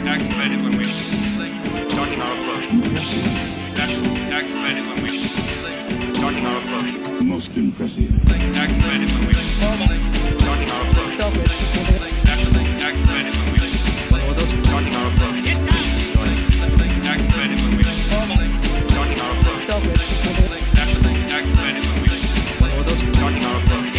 Activated when we starting our approach. Activated when we starting our approach. Most impressive. Activated when we starting our approach. Activated when we starting our approach. Activated when we starting our approach. Activated when we starting our approach.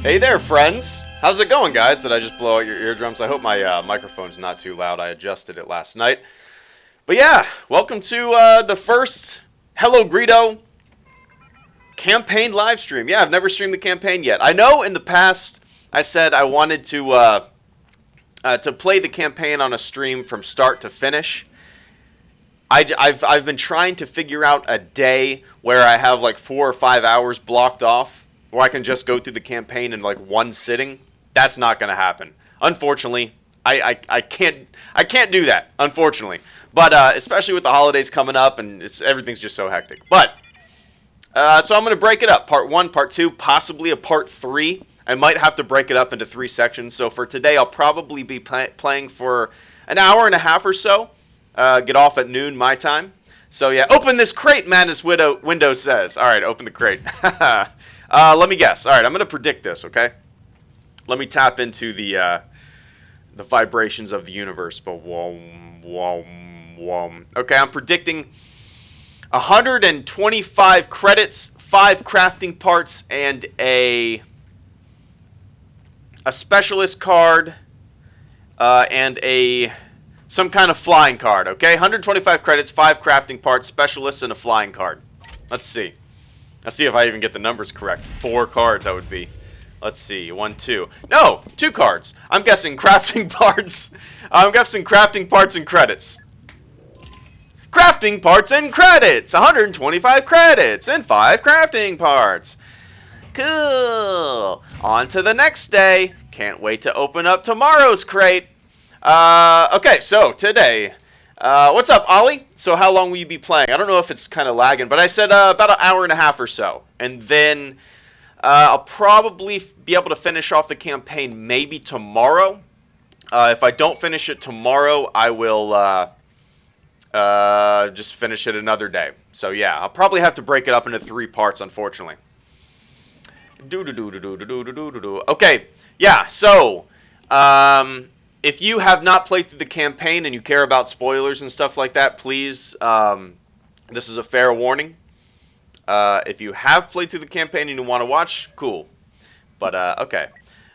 Hey there, friends! How's it going, guys? Did I just blow out your eardrums? I hope my microphone's not too loud. I adjusted it last night. But yeah, welcome to the first HelloGreedo campaign live stream. Yeah, I've never streamed the campaign yet. I know in the past I said I wanted to play the campaign on a stream from start to finish. I've been trying to figure out a day where I have like 4 or 5 hours blocked off, where I can just go through the campaign in like one sitting. That's not going to happen. Unfortunately, I can't do that, unfortunately. But especially with the holidays coming up and everything's just so hectic. But so I'm going to break it up. Part 1, Part 2, possibly a Part 3. I might have to break it up into 3 sections. So for today, I'll probably be playing for an hour and a half or so. Get off at noon my time. So yeah, open this crate, Madness Window says. All right, open the crate. Let me guess. All right, I'm going to predict this, okay? Let me tap into the vibrations of the universe. Okay, I'm predicting 125 credits, 5 crafting parts, and a specialist card, and some kind of flying card, okay? 125 credits, 5 crafting parts, specialist, and a flying card. Let's see. Let's see if I even get the numbers correct. 4 cards that would be. Let's see. 1, 2. No! 2 cards. I'm guessing crafting parts. I'm guessing crafting parts and credits. Crafting parts and credits! 125 credits and 5 crafting parts. Cool. On to the next day. Can't wait to open up tomorrow's crate. Okay, so today... what's up, Ollie? So how long will you be playing? I don't know if it's kind of lagging, but I said about an hour and a half or so. And then I'll probably be able to finish off the campaign maybe tomorrow. If I don't finish it tomorrow, I will just finish it another day. So yeah, I'll probably have to break it up into 3 parts, unfortunately. Okay, yeah, so... if you have not played through the campaign and you care about spoilers and stuff like that, please, this is a fair warning. If you have played through the campaign and you want to watch, cool. But, okay.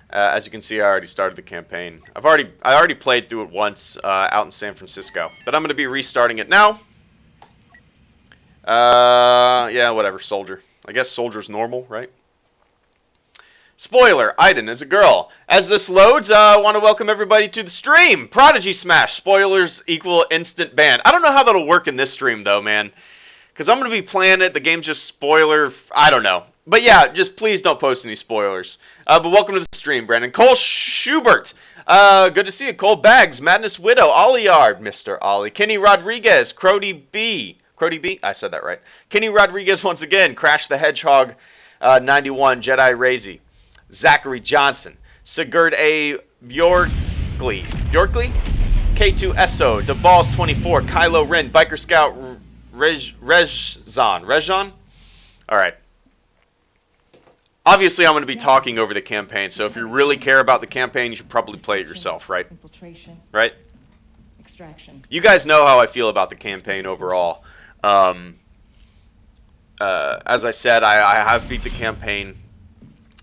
As you can see, I already started the campaign. I already played through it once out in San Francisco. But I'm going to be restarting it now. Yeah, whatever, Soldier. I guess Soldier's normal, right? Spoiler, Aiden is a girl. As this loads, I want to welcome everybody to the stream. Prodigy Smash. Spoilers equal instant ban. I don't know how that'll work in this stream, though, man. Because I'm going to be playing it. The game's just spoiler. I don't know. But yeah, just please don't post any spoilers. But welcome to the stream, Brandon. Cole Schubert. Good to see you. Cole Bags. Madness Widow. Olliard. Mr. Ollie. Kenny Rodriguez. Crody B. Crody B? I said that right. Kenny Rodriguez once again. Crash the Hedgehog 91. Jedi Razy. Zachary Johnson, Sigurd A. Bjorkley, K2SO, DeBalls 24, Kylo Ren, Biker Scout Rejon. All right. Obviously, I'm going to be talking over the campaign, so if you really care about the campaign, you should probably play it yourself, right? Infiltration. Right? Extraction. You guys know how I feel about the campaign overall. As I said, I have beat the campaign.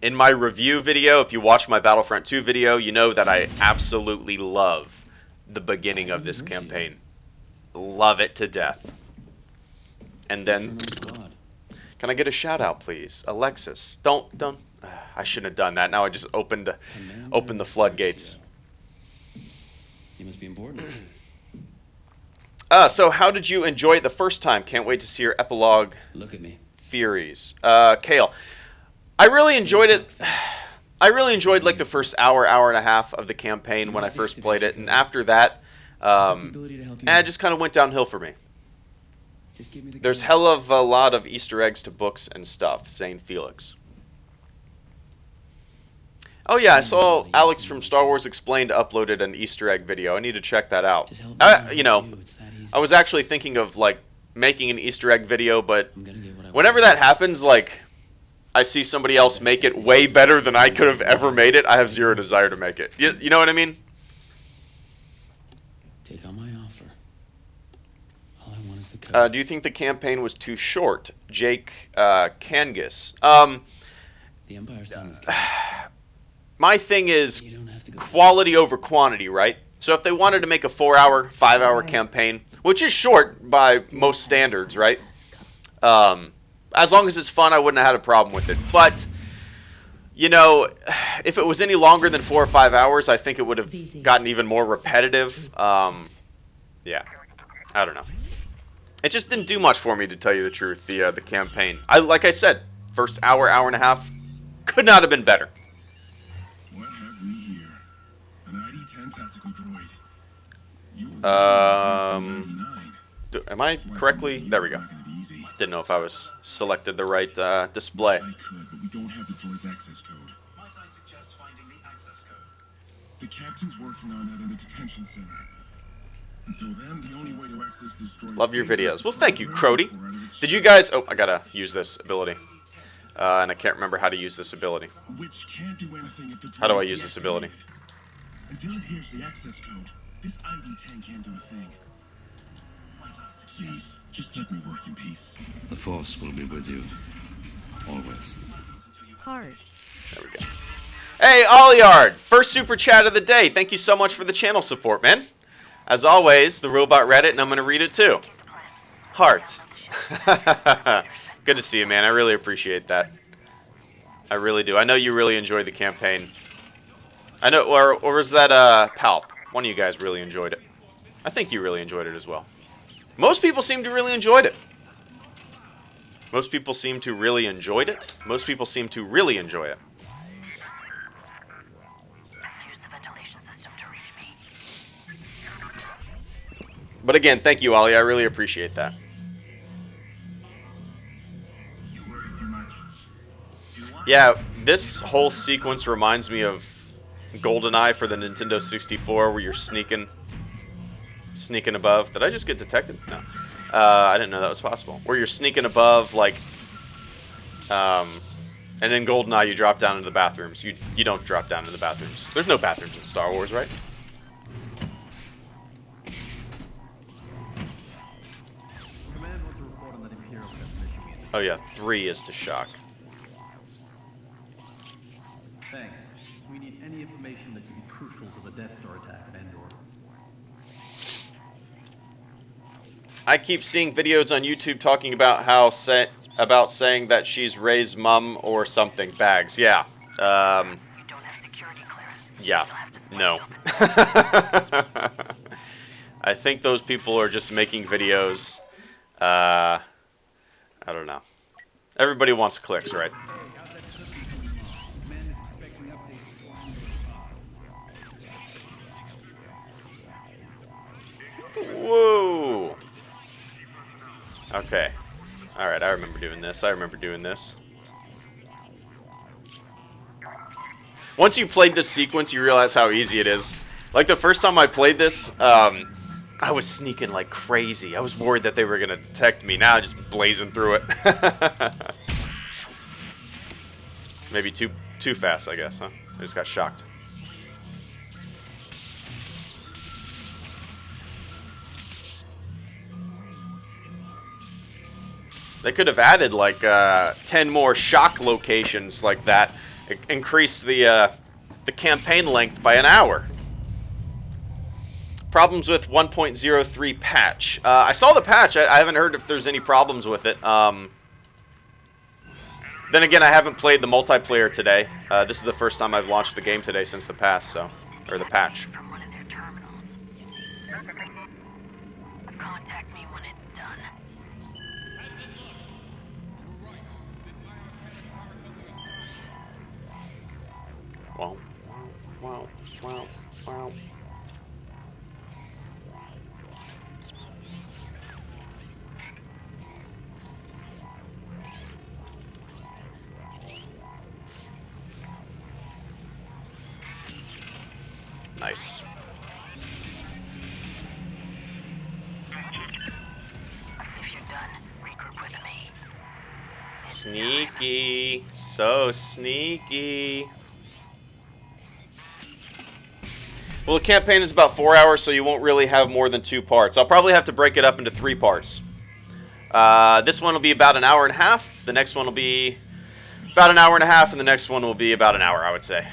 In my review video, if you watch my Battlefront 2 video, you know that I absolutely love the beginning of this campaign. Love it to death. And then, can I get a shout out, please? Alexis, don't, I shouldn't have done that. Now I just opened the floodgates. You must be important. So how did you enjoy it the first time? Can't wait to see your epilogue. Look at me. Theories. Kale. I really enjoyed it. I really enjoyed like the first hour and a half of the campaign when I first played it, and after that, it just kind of went downhill for me. There's hell of a lot of Easter eggs to books and stuff, saying Felix. Oh yeah, I saw Alex from Star Wars Explained uploaded an Easter egg video. I need to check that out. You know, I was actually thinking of like making an Easter egg video, but whenever that happens, like, I see somebody else make it way better than I could have ever made it, I have zero desire to make it. You know what I mean? Take on my offer. All I want is the code. Do you think the campaign was too short? Jake Kangas. The Empire's done with My thing is you don't have to go quality over quantity, right? So if they wanted to make a 4-hour, 5-hour campaign, which is short by most standards, right? As long as it's fun, I wouldn't have had a problem with it. But, you know, if it was any longer than 4 or 5 hours, I think it would have gotten even more repetitive. Yeah, I don't know. It just didn't do much for me, to tell you the truth, the campaign. Like I said, first hour and a half could not have been better. What have we here? An ID-10 tactical droid. Am I correctly? There we go. Didn't know if I was selected the right display. I could, but we don't have the droid's access code. Might I suggest finding the access code? The captain's working on it in the detention center. Until then, the only way to access this droid... Love your videos. Well, thank you, Crody. Did you guys... Oh, I gotta use this ability. And I can't remember how to use this ability. Which can't do anything if the How do I droid's use this deactivated. ability? Until it hears the access code, this ID-10 can't do a thing. Please, just let me work in peace. The Force will be with you. Always. Hard. There we go. Hey, Olliard! First super chat of the day. Thank you so much for the channel support, man. As always, the robot read it, and I'm going to read it too. Heart. Good to see you, man. I really appreciate that. I really do. I know you really enjoyed the campaign. I know, or was that Palp? One of you guys really enjoyed it. I think you really enjoyed it as well. Most people seem to really enjoyed it. Most people seem to really enjoyed it. Most people seem to really enjoy it. Use the ventilation system to reach me. But again, thank you, Ollie. I really appreciate that. Yeah, this whole sequence reminds me of GoldenEye for the Nintendo 64, where you're sneaking above. Did I just get detected? No. I didn't know that was possible. Where you're sneaking above, like, and in GoldenEye you drop down into the bathrooms. You don't drop down into the bathrooms. There's no bathrooms in Star Wars, right? Oh yeah, 3 is to shock. Thanks. We need any information that could be crucial to the Death Star attack at Endor. I keep seeing videos on YouTube talking about how saying that she's Rey's mom or something. Bags, yeah. You don't have security clearance. Yeah. You'll have to slice No. open I think those people are just making videos. I don't know. Everybody wants clicks, right? Whoa. Okay. Alright, I remember doing this. I remember doing this. Once you played this sequence, you realize how easy it is. Like, the first time I played this, I was sneaking like crazy. I was worried that they were going to detect me. Now I'm just blazing through it. Maybe too fast, I guess, huh? I just got shocked. They could have added like 10 more shock locations like that. Increase the campaign length by an hour. Problems with 1.03 patch. I saw the patch. I haven't heard if there's any problems with it. Then again, I haven't played the multiplayer today. This is the first time I've launched the game today since the patch, or the patch. from one of their terminals. Contact me when it's done. Wow, wow, wow, wow. Nice. If you're done, regroup with me. Sneaky. So sneaky. Well, the campaign is about 4 hours, so you won't really have more than 2 parts. I'll probably have to break it up into 3 parts. This one will be about an hour and a half. The next one will be about an hour and a half, and the next one will be about an hour, I would say.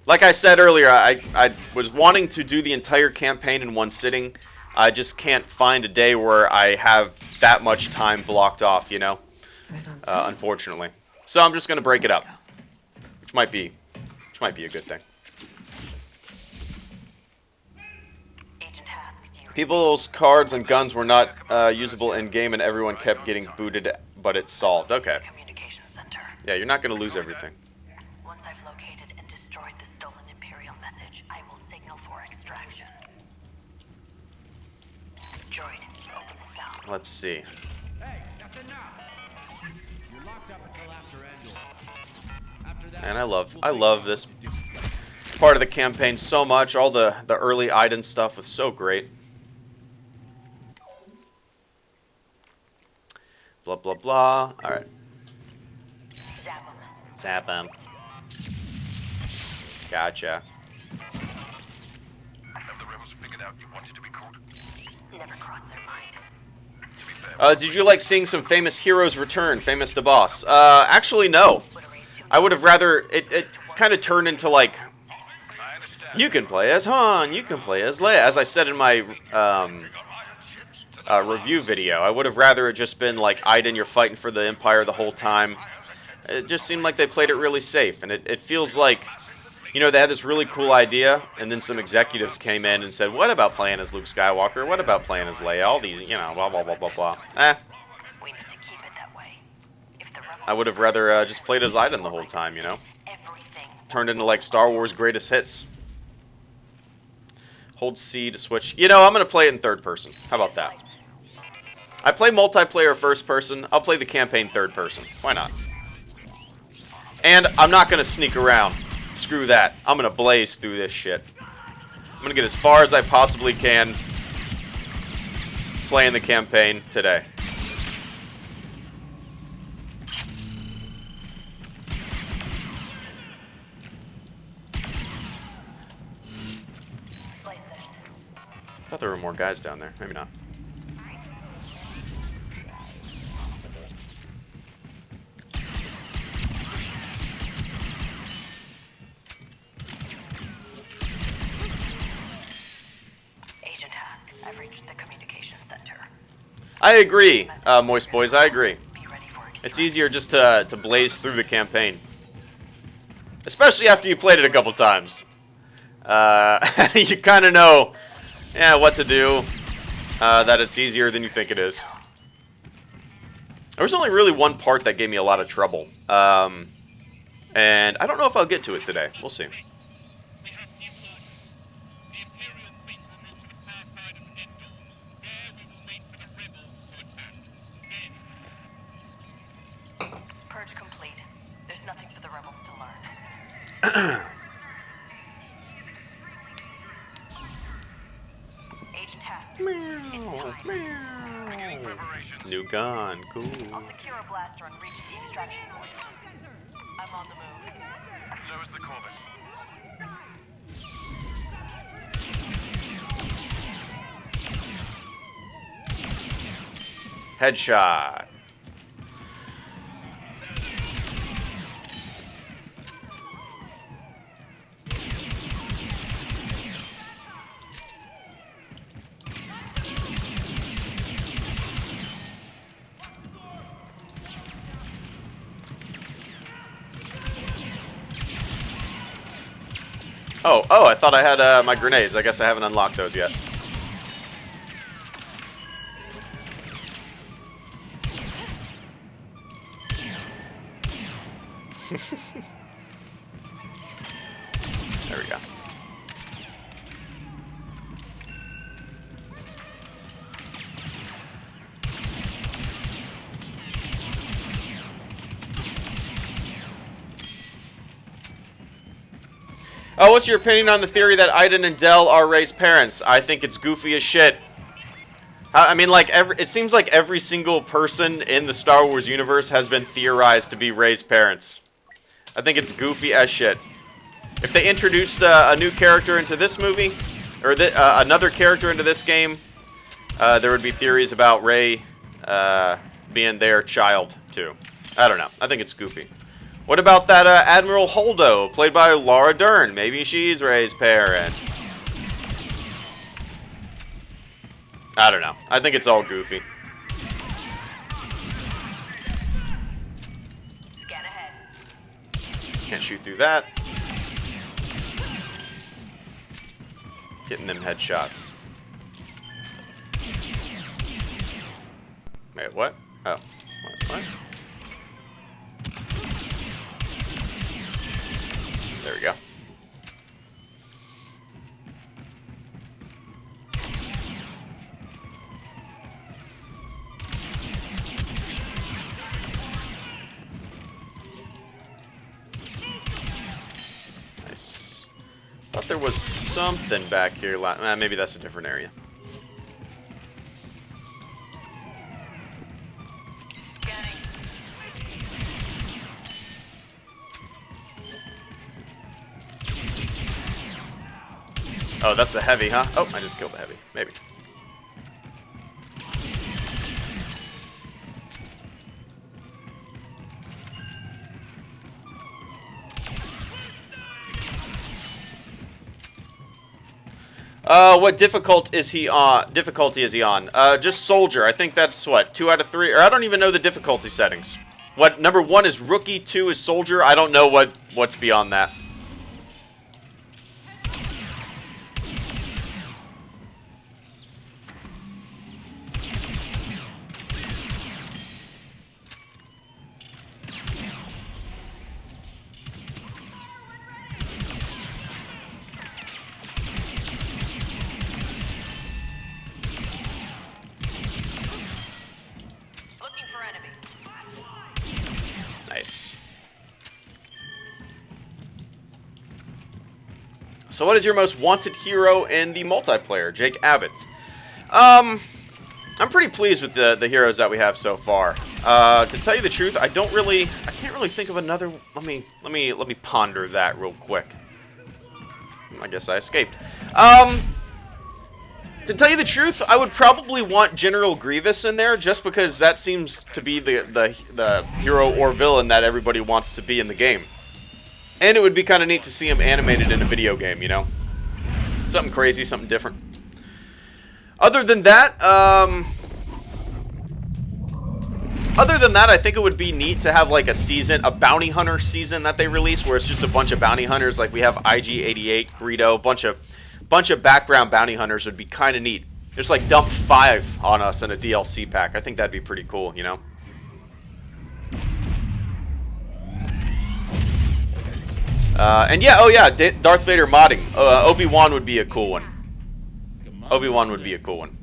Like I said earlier, I was wanting to do the entire campaign in one sitting. I just can't find a day where I have that much time blocked off, you know? Unfortunately. So I'm just going to break it up. Which might be a good thing. People's cards and guns were not usable in-game, and everyone kept getting booted, but it's solved. Okay. Communications center. Yeah, you're not going to lose everything. Once I've located and destroyed the stolen Imperial message, I will signal for extraction. Droid, open the cell. Let's see. Hey, nothing now. You're locked up until after Angel. After that, And I love this part of the campaign so much. All the early Iden stuff was so great. Blah, blah, blah. Alright. Zap 'em. Zap 'em. Gotcha. Have the rebels figured out you wanted to be caught? Never crossed their mind. To be fair, Did you like seeing some famous heroes return? Famous to boss? Actually, no. I would have rather... It kind of turned into, like... I understand. You can play as Han. You can play as Leia. As I said in my... review video. I would have rather it just been like Iden, you're fighting for the Empire the whole time. It just seemed like they played it really safe, and it feels like, you know, they had this really cool idea, and then some executives came in and said, what about playing as Luke Skywalker? What about playing as Leia? All these, you know, blah, blah, blah, blah, blah. We need to keep it that way. If the rebels I would have rather just played as Iden the whole time, you know? everything, Turned into like Star Wars greatest hits. Hold C to switch. You know, I'm going to play it in third person. How about that? I play multiplayer first person. I'll play the campaign third person. Why not? And I'm not going to sneak around. Screw that. I'm going to blaze through this shit. I'm going to get as far as I possibly can playing the campaign today. slice this. I thought there were more guys down there. Maybe not. Agent Hask, I've reached the communications center. I agree, Moist Boys. I agree. Be ready for extraction. It's easier just to blaze through the campaign. Especially after you played it a couple times. You kind of know what to do. That it's easier than you think it is. There was only really one part that gave me a lot of trouble. And I don't know if I'll get to it today. We'll see. We have new orders. The Imperial fleet will move to the far side of Endor. There we will wait for the rebels to attack. Then... Purge complete. There's nothing for the rebels to learn. Age task. It's time. Beginning preparations. New gun, cool. I'll secure a blaster and reach the extraction point. I'm on the move. So is the Corvus. Headshot. Oh, I thought I had my grenades. I guess I haven't unlocked those yet. There we go. Oh, what's your opinion on the theory that Iden and Del are Rey's parents? I think it's goofy as shit. I mean, like, it seems like every single person in the Star Wars universe has been theorized to be Rey's parents. I think it's goofy as shit. If they introduced a new character into this movie, or another character into this game, there would be theories about Rey being their child, too. I don't know. I think it's goofy. What about that Admiral Holdo, played by Laura Dern? Maybe she's Rey's parent. I don't know. I think it's all goofy. Scan ahead. Can't shoot through that. Getting them headshots. Wait, what? Oh. What? There we go. Nice. Thought there was something back here. Maybe that's a different area. Oh, that's the heavy, huh? Oh, I just killed the heavy. Maybe. What difficulty is he on? Just soldier. I think that's what, 2 out of 3, or I don't even know the difficulty settings. What, number 1 is rookie, 2 is soldier. I don't know what's beyond that. So what is your most wanted hero in the multiplayer? Jake Abbott. I'm pretty pleased with the heroes that we have so far. To tell you the truth, I can't really think of another. Let me ponder that real quick. I guess I escaped. To tell you the truth, I would probably want General Grievous in there, just because that seems to be the hero or villain that everybody wants to be in the game. And it would be kind of neat to see him animated in a video game, you know? Something crazy, something different. Other than that, Other than that, I think it would be neat to have like a season, a bounty hunter season that they release, where it's just a bunch of bounty hunters. Like we have IG-88, Greedo, bunch of background bounty hunters would be kind of neat. Just like dump 5 on us in a DLC pack. I think that'd be pretty cool, you know. And yeah, oh yeah, Darth Vader modding. Obi-Wan would be a cool one. Obi-Wan would be a cool one.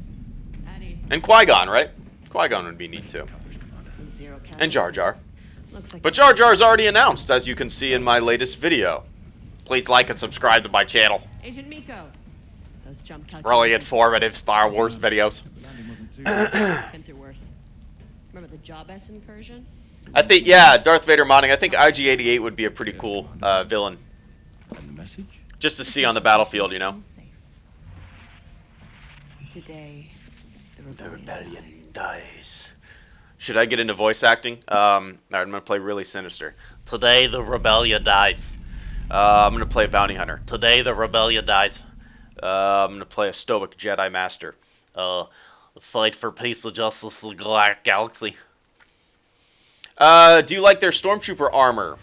And Qui-Gon, right? Qui-Gon would be neat too. And Jar Jar. But Jar Jar's already announced, as you can see in my latest video. Please like and subscribe to my channel. Agent Miko. Those jump Really informative Star Wars videos. Been through worse. Remember the Job S incursion? I think, yeah, Darth Vader modding. I think IG-88 would be a pretty cool villain. And the message? Just to see on the battlefield, you know. Today, The rebellion dies. Should I get into voice acting? Alright, I'm gonna play really sinister. Today the rebellion dies. I'm gonna play a bounty hunter. Today the rebellion dies. I'm gonna play a stoic Jedi master. Fight for peace and justice in the galaxy. Do you like their stormtrooper armor?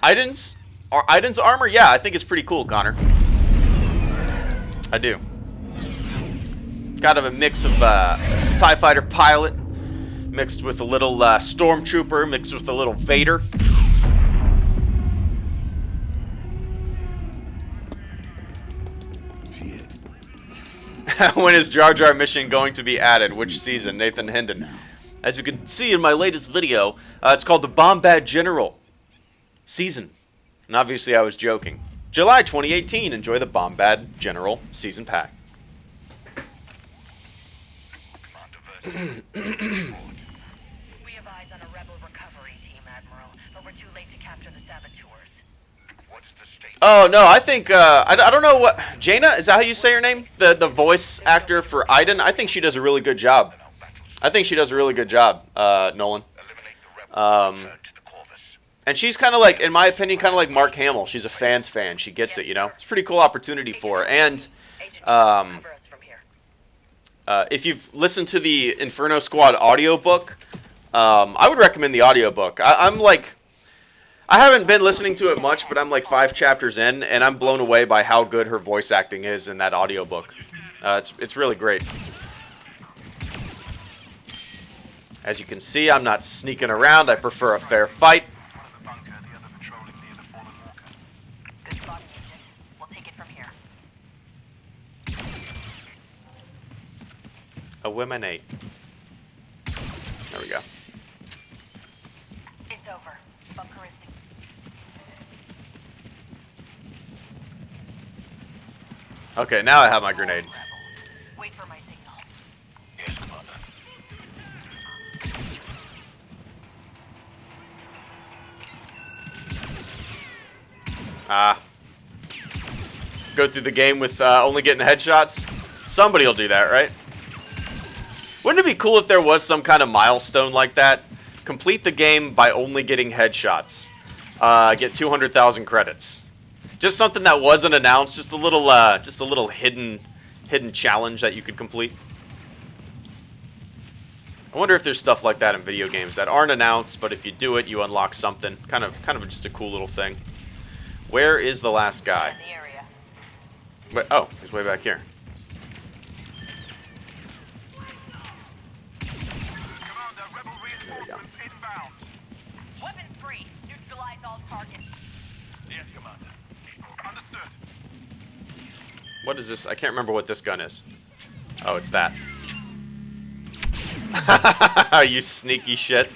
Iden's armor? Yeah, I think it's pretty cool, Connor. I do. Kind of a mix of TIE fighter pilot, mixed with a little stormtrooper, mixed with a little Vader. When is Jar Jar mission going to be added? Which season? Nathan Hendon. As you can see in my latest video, it's called the Bombad General season. And obviously I was joking. July 2018, enjoy the Bombad General season pack. We have eyes on a rebel recovery team, Admiral, but we're too late to capture the saboteurs. What's the state? Oh no, I think I don't know what Jaina, is that how you say her name? The voice actor for Iden. I think she does a really good job. I think she does a really good job, Nolan. And she's kind of like, in my opinion, kind of like Mark Hamill. She's a fan's fan. She gets it, you know. It's a pretty cool opportunity for her. And if you've listened to the Inferno Squad audiobook, I would recommend the audiobook. I'm like, I haven't been listening to it much, but I'm like 5 chapters in, and I'm blown away by how good her voice acting is in that audiobook. It's really great. As you can see, I'm not sneaking around. I prefer a fair fight. Good spot, Agent. We'll take it from here. Eliminate. There we go. It's over. Bunker is Okay, now I have my grenade. Wait for my signal. Yes, Commander. Go through the game with only getting headshots? Somebody will do that, right? Wouldn't it be cool if there was some kind of milestone like that? Complete the game by only getting headshots. Get 200,000 credits. Just something that wasn't announced. Just a little hidden challenge that you could complete. I wonder if there's stuff like that in video games that aren't announced, but if you do it, you unlock something. Kind of just a cool little thing. Where is the last guy? In the area. Wait, oh, he's way back here. Commander, rebel There we go. reinforcements inbound. Weapons free. Neutralize all targets. Yes, Commander. Understood. What is this? I can't remember what this gun is. Oh, it's that. You sneaky shit.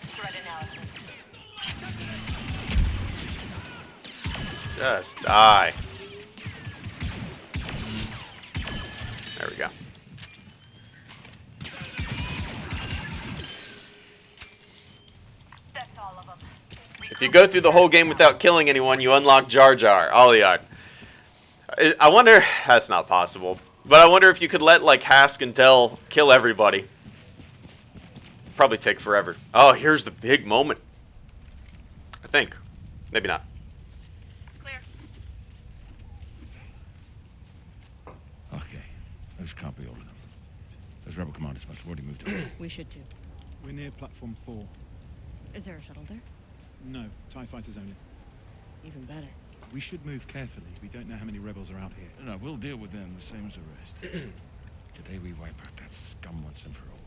Threat analysis. Just die. There we go. That's all of them. If you go through the whole game without killing anyone, you unlock Jar Jar. Olyard. I wonder... That's not possible. But I wonder if you could let, like, Hask and Del kill everybody. Probably take forever. Oh, here's the big moment. I think. Maybe not. Clear. Okay. Those can't be all of them. Those rebel commanders must have already moved on. We should too. We're near platform 4. Is there a shuttle there? No, TIE fighters only. Even better. We should move carefully. We don't know how many rebels are out here. No, we'll deal with them the same as the rest. Today we wipe out that scum once and for all.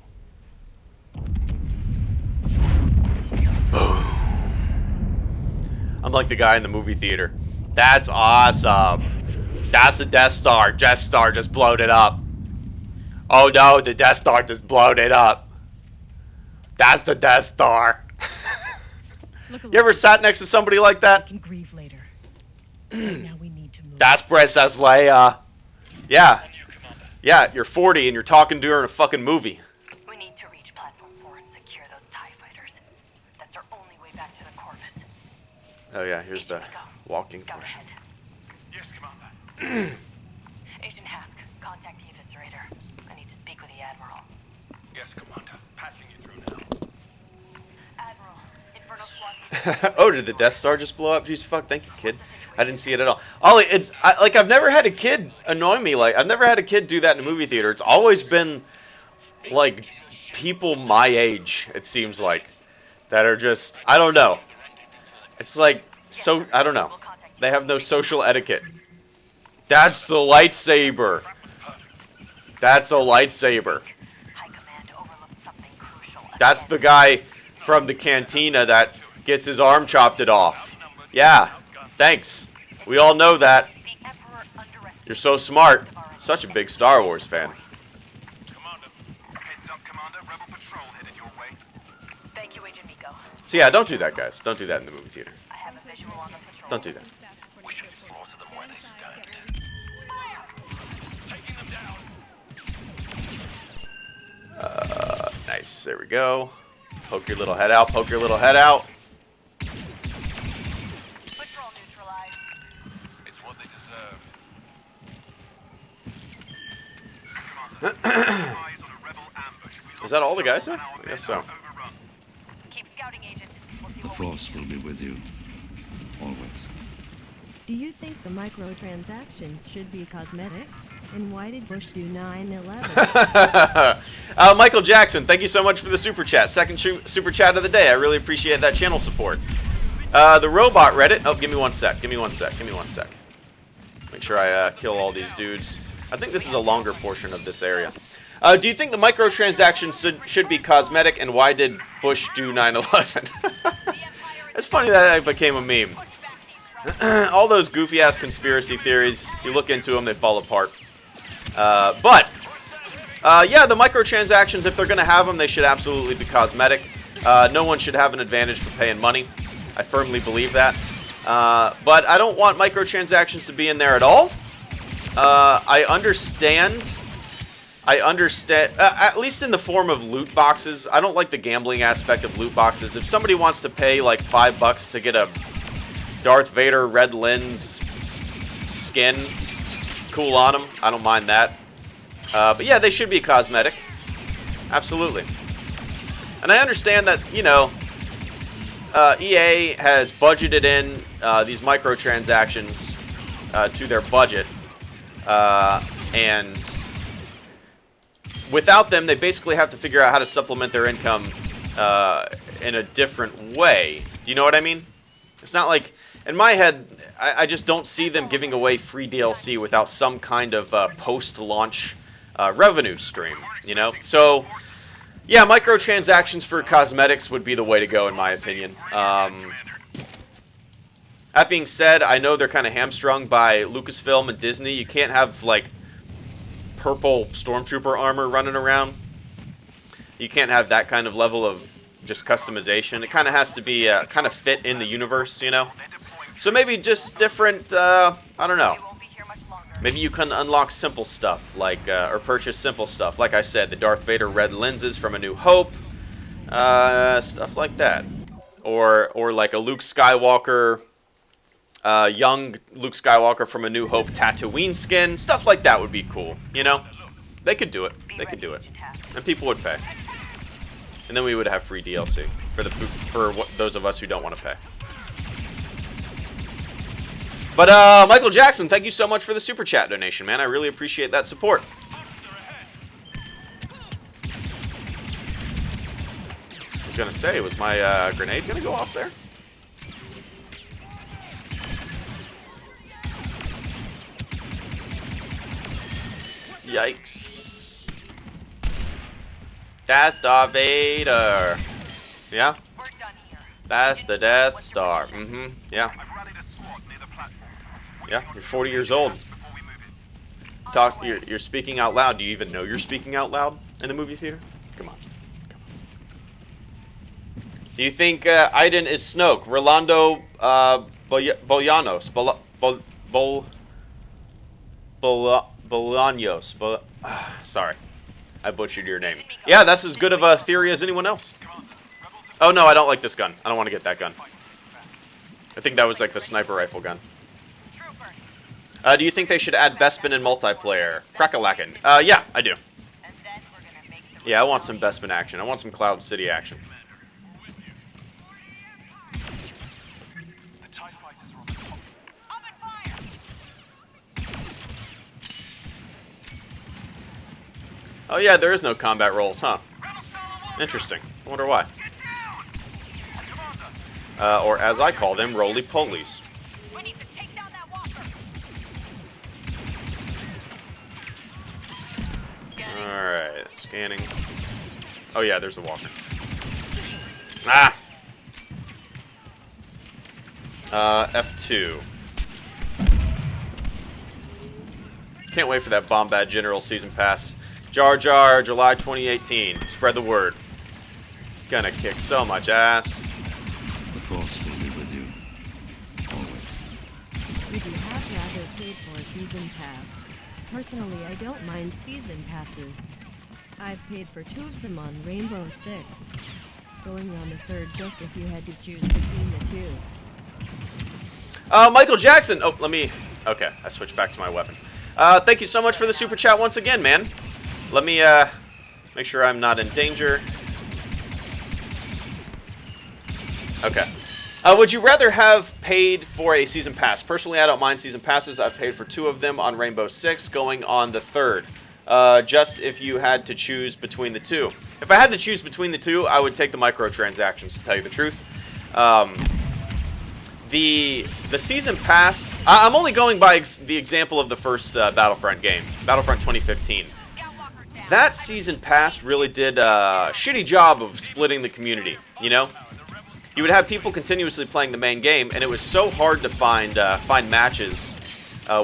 I'm like the guy in the movie theater. That's awesome. That's the Death Star. Death Star just blowed it up. Oh no, the Death Star just blowed it up. That's the Death Star. You ever sat next to somebody like that? We can grieve later. Right now we need to move. That's Princess Leia. Yeah. Yeah, you're 40 and you're talking during a fucking movie. We need to reach platform 4 and secure those TIE fighters. That's our only way back to the Corvus. Oh yeah, here's the walking Scout portion. ahead. Yes, Commander. Agent Hask, contact the Eviscerator. I need to speak with the Admiral. Yes, Commander. Patching you through now. Admiral, Inferno Squad. Oh, did the Death Star just blow up? Jeez, fuck, thank you, kid. I didn't see it at all. Ollie, I've never had a kid annoy me. Like, I've never had a kid do that in a movie theater. It's always been, like, people my age, it seems like, that are just, I don't know. It's like, so, I don't know. They have no social etiquette. That's the lightsaber. That's a lightsaber. High Command overlooked something crucial. That's the guy from the cantina that gets his arm chopped it off. Yeah, thanks. We all know that. The Emperor underestimated. You're so smart. Such a big Star Wars fan. Commander. Heads up, Commander. Rebel patrol headed your way. Thank you, Agent Miko. So yeah, don't do that, guys. Don't do that in the movie theater. I have a visual on the patrol. Don't do that. We should slaughter them where they stand. Taking them down. Nice. There we go. Poke your little head out. Poke your little head out. Patrol neutralized. It's what they deserve. Eyes on a rebel ambush. Is that all the guys there? I guess so. Overrun. Keep scouting, Agent. We'll see The what we Force will be with you. Always. Do you think the microtransactions should be cosmetic? And why did Bush do 9/11? Michael Jackson, thank you so much for the super chat. Second super chat of the day. I really appreciate that channel support. The robot Reddit. Oh, give me one sec. Give me one sec. Give me one sec. Make sure I kill all these dudes. I think this is a longer portion of this area. Do you think the microtransactions should be cosmetic, and why did Bush do 9/11? It's funny that it became a meme. All those goofy-ass conspiracy theories, you look into them, they fall apart. Yeah, the microtransactions, if they're going to have them, they should absolutely be cosmetic. No one should have an advantage for paying money. I firmly believe that. But I don't want microtransactions to be in there at all. I understand, at least in the form of loot boxes. I don't like the gambling aspect of loot boxes. If somebody wants to pay like $5 to get a Darth Vader red lens skin, cool on them, I don't mind that. But yeah, they should be cosmetic. Absolutely. And I understand that, you know, EA has budgeted in these microtransactions to their budget. And without them, they basically have to figure out how to supplement their income in a different way. Do you know what I mean? It's not like, in my head, I just don't see them giving away free DLC without some kind of post-launch revenue stream, you know? So, yeah, microtransactions for cosmetics would be the way to go, in my opinion. That being said, I know they're kind of hamstrung by Lucasfilm and Disney. You can't have, like, purple Stormtrooper armor running around. You can't have that kind of level of just customization. It kind of has to be kind of fit in the universe, you know? So maybe just different, I don't know. Maybe you can unlock simple stuff, like, or purchase simple stuff. Like I said, the Darth Vader red lenses from A New Hope, stuff like that. Or like a Luke Skywalker, young Luke Skywalker from A New Hope Tatooine skin. Stuff like that would be cool, you know? They could do it. They could do it. And people would pay. And then we would have free DLC for those of us who don't want to pay. But Michael Jackson, thank you so much for the super chat donation, man. I really appreciate that support. I was gonna say, was my grenade gonna go off there? Yikes. That's Darth Vader. Yeah? That's the Death Star. Mm-hmm. Yeah. Yeah, you're 40 years old. You're speaking out loud. Do you even know you're speaking out loud in the movie theater? Come on. Do you think Aiden is Snoke? Rolando Bolaños. Bolaños. Sorry. I butchered your name. Yeah, that's as good of a theory as anyone else. Oh, no, I don't like this gun. I don't want to get that gun. I think that was like the sniper rifle gun. Do you think they should add Bespin in multiplayer? Crackalacken. Yeah, I do. Yeah, I want some Bespin action. I want some Cloud City action. Oh yeah, there is no combat roles, huh? Interesting. I wonder why. Or as I call them, roly-polies. Alright, scanning. Oh yeah, there's the walker. Ah! F2. Can't wait for that Bombad General Season Pass. Jar Jar, July 2018. Spread the word. Gonna kick so much ass. The Force will be with you. Always. Would you have rather paid for a season pass? Personally, I don't mind season passes. I've paid for 2 of them on Rainbow Six. Going on the 3rd just if you had to choose between the 2. Michael Jackson. Oh, let me... Okay, I switched back to my weapon. Thank you so much for the super chat once again, man. Let me make sure I'm not in danger. Okay. Would you rather have paid for a season pass? Personally, I don't mind season passes. I've paid for 2 of them on Rainbow Six, going on the 3rd. Just if you had to choose between the 2. If I had to choose between the 2, I would take the microtransactions, to tell you the truth. The season pass... I'm only going by the example of the first Battlefront game, Battlefront 2015. That season pass really did a shitty job of splitting the community, you know? You would have people continuously playing the main game, and it was so hard to find matches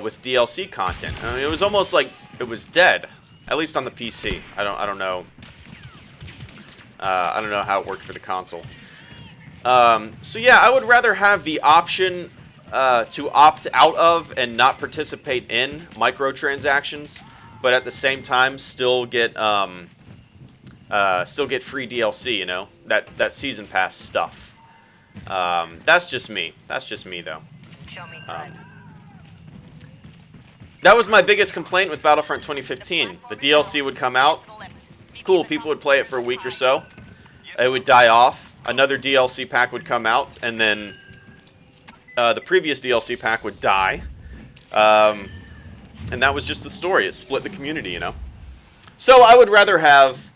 with DLC content. I mean, it was almost like it was dead, at least on the PC. I don't know. I don't know how it worked for the console. So yeah, I would rather have the option to opt out of and not participate in microtransactions, but at the same time still get free DLC. You know, that season pass stuff. That's just me. That's just me, though. That was my biggest complaint with Battlefront 2015. The DLC would come out. Cool, people would play it for a week or so. It would die off. Another DLC pack would come out, and then the previous DLC pack would die. And that was just the story. It split the community, you know? So I would rather have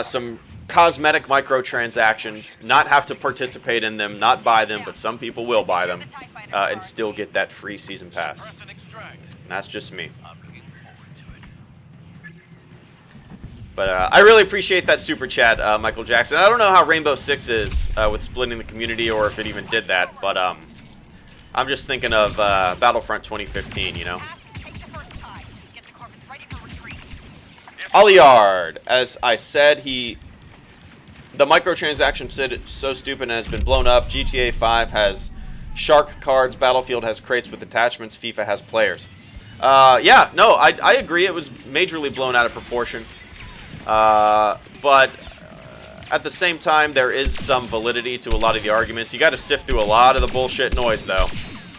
some cosmetic microtransactions, not have to participate in them, not buy them, but some people will buy them, and still get that free season pass. And that's just me. But I really appreciate that super chat, Michael Jackson. I don't know how Rainbow Six is with splitting the community, or if it even did that, but I'm just thinking of Battlefront 2015, you know? Oliard, as I said, the microtransaction said it's so stupid and has been blown up. GTA 5 has shark cards, Battlefield has crates with attachments, FIFA has players. Yeah, no, I agree. It was majorly blown out of proportion. But at the same time, there is some validity to a lot of the arguments. You got to sift through a lot of the bullshit noise, though.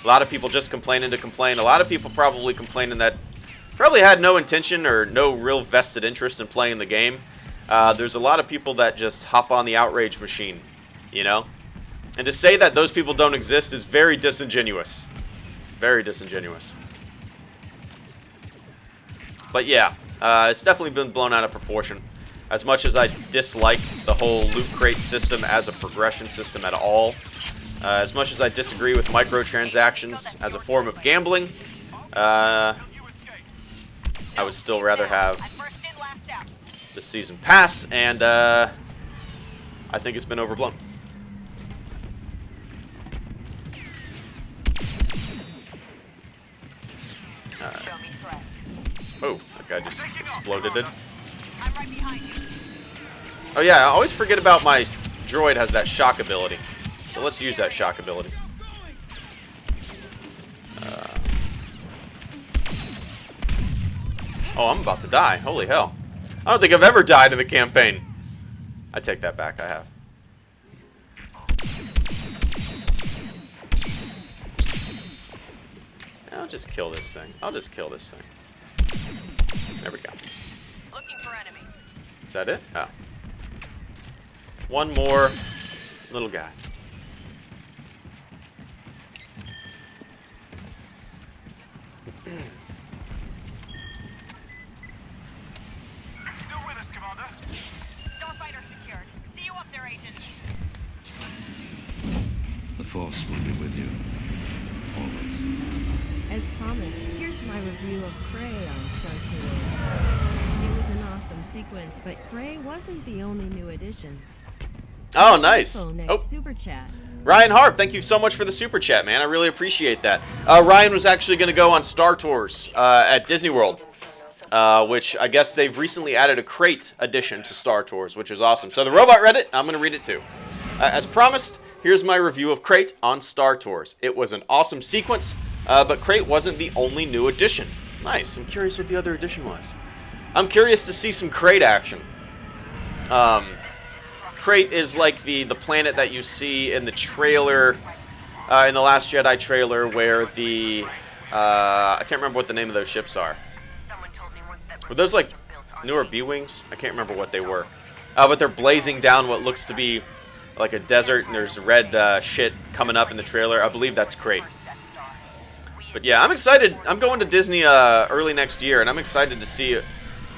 A lot of people just complaining to complain. A lot of people probably complaining that probably had no intention or no real vested interest in playing the game. There's a lot of people that just hop on the outrage machine, you know? And to say that those people don't exist is very disingenuous. Very disingenuous. But yeah, it's definitely been blown out of proportion. As much as I dislike the whole loot crate system as a progression system at all, as much as I disagree with microtransactions as a form of gambling, I would still rather have the season pass, and I think it's been overblown. Oh, that guy just exploded it. Oh yeah, I always forget about my droid has that shock ability. So let's use that shock ability. Oh, I'm about to die. Holy hell. I don't think I've ever died in the campaign. I take that back, I have. I'll just kill this thing. I'll just kill this thing. There we go. Looking for enemies. Is that it? Oh. One more little guy. Still with us, Commander? Starfighter secured. See you up there, Agent. The Force will be with you. Always. As promised, here's my review of Cray on Star Tours. It was an awesome sequence, but Cray wasn't the only new addition. Oh, nice. Next super chat. Ryan Harp, thank you so much for the super chat, man. I really appreciate that. Ryan was actually going to go on Star Tours at Disney World, which I guess they've recently added a crate addition to Star Tours, which is awesome. So the robot read it. I'm going to read it too. As promised, here's my review of Crate on Star Tours. It was an awesome sequence, but Crate wasn't the only new addition. Nice. I'm curious what the other addition was. I'm curious to see some Crate action. Crate is like the planet that you see in the trailer, in the Last Jedi trailer, where the I can't remember what the name of those ships are. Were those like newer B-wings? I can't remember what they were. But they're blazing down what looks to be like a desert, and there's red shit coming up in the trailer. I believe that's Crate. But yeah, I'm excited. I'm going to Disney early next year, and I'm excited to see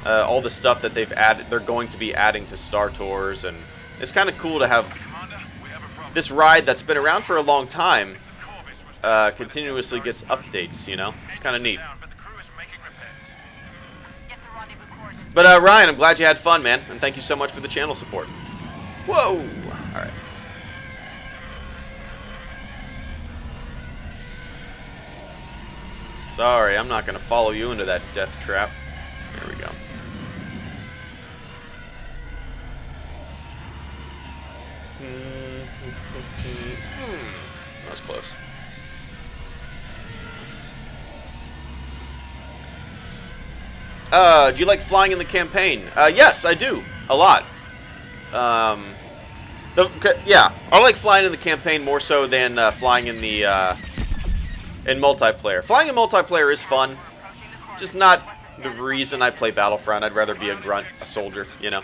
all the stuff that they've added. They're going to be adding to Star Tours, and it's kind of cool to have this ride that's been around for a long time continuously gets updates, you know? It's kind of neat. But Ryan, I'm glad you had fun, man, and thank you so much for the channel support. Whoa! Alright. Sorry, I'm not going to follow you into that death trap. There we go. That was close. Do you like flying in the campaign? Yes, I do. A lot. Yeah, I like flying in the campaign more so than flying in the in multiplayer. Flying in multiplayer is fun. Just not the reason I play Battlefront. I'd rather be a grunt, a soldier, you know.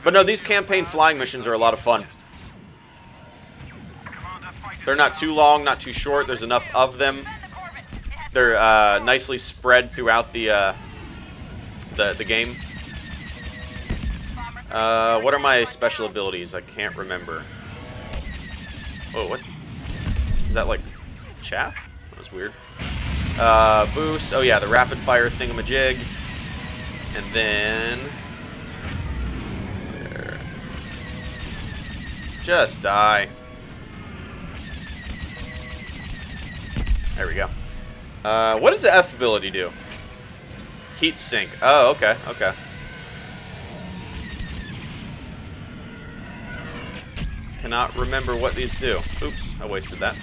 But no, these campaign flying missions are a lot of fun. They're not too long, not too short. There's enough of them. They're nicely spread throughout the game. What are my special abilities? I can't remember. Oh, what? Is that like chaff? That was weird. Boost. Oh yeah, the rapid fire thingamajig. And then there. Just die. There we go. What does the F ability do? Heat sink. Oh, okay, okay. Cannot remember what these do. Oops, I wasted that.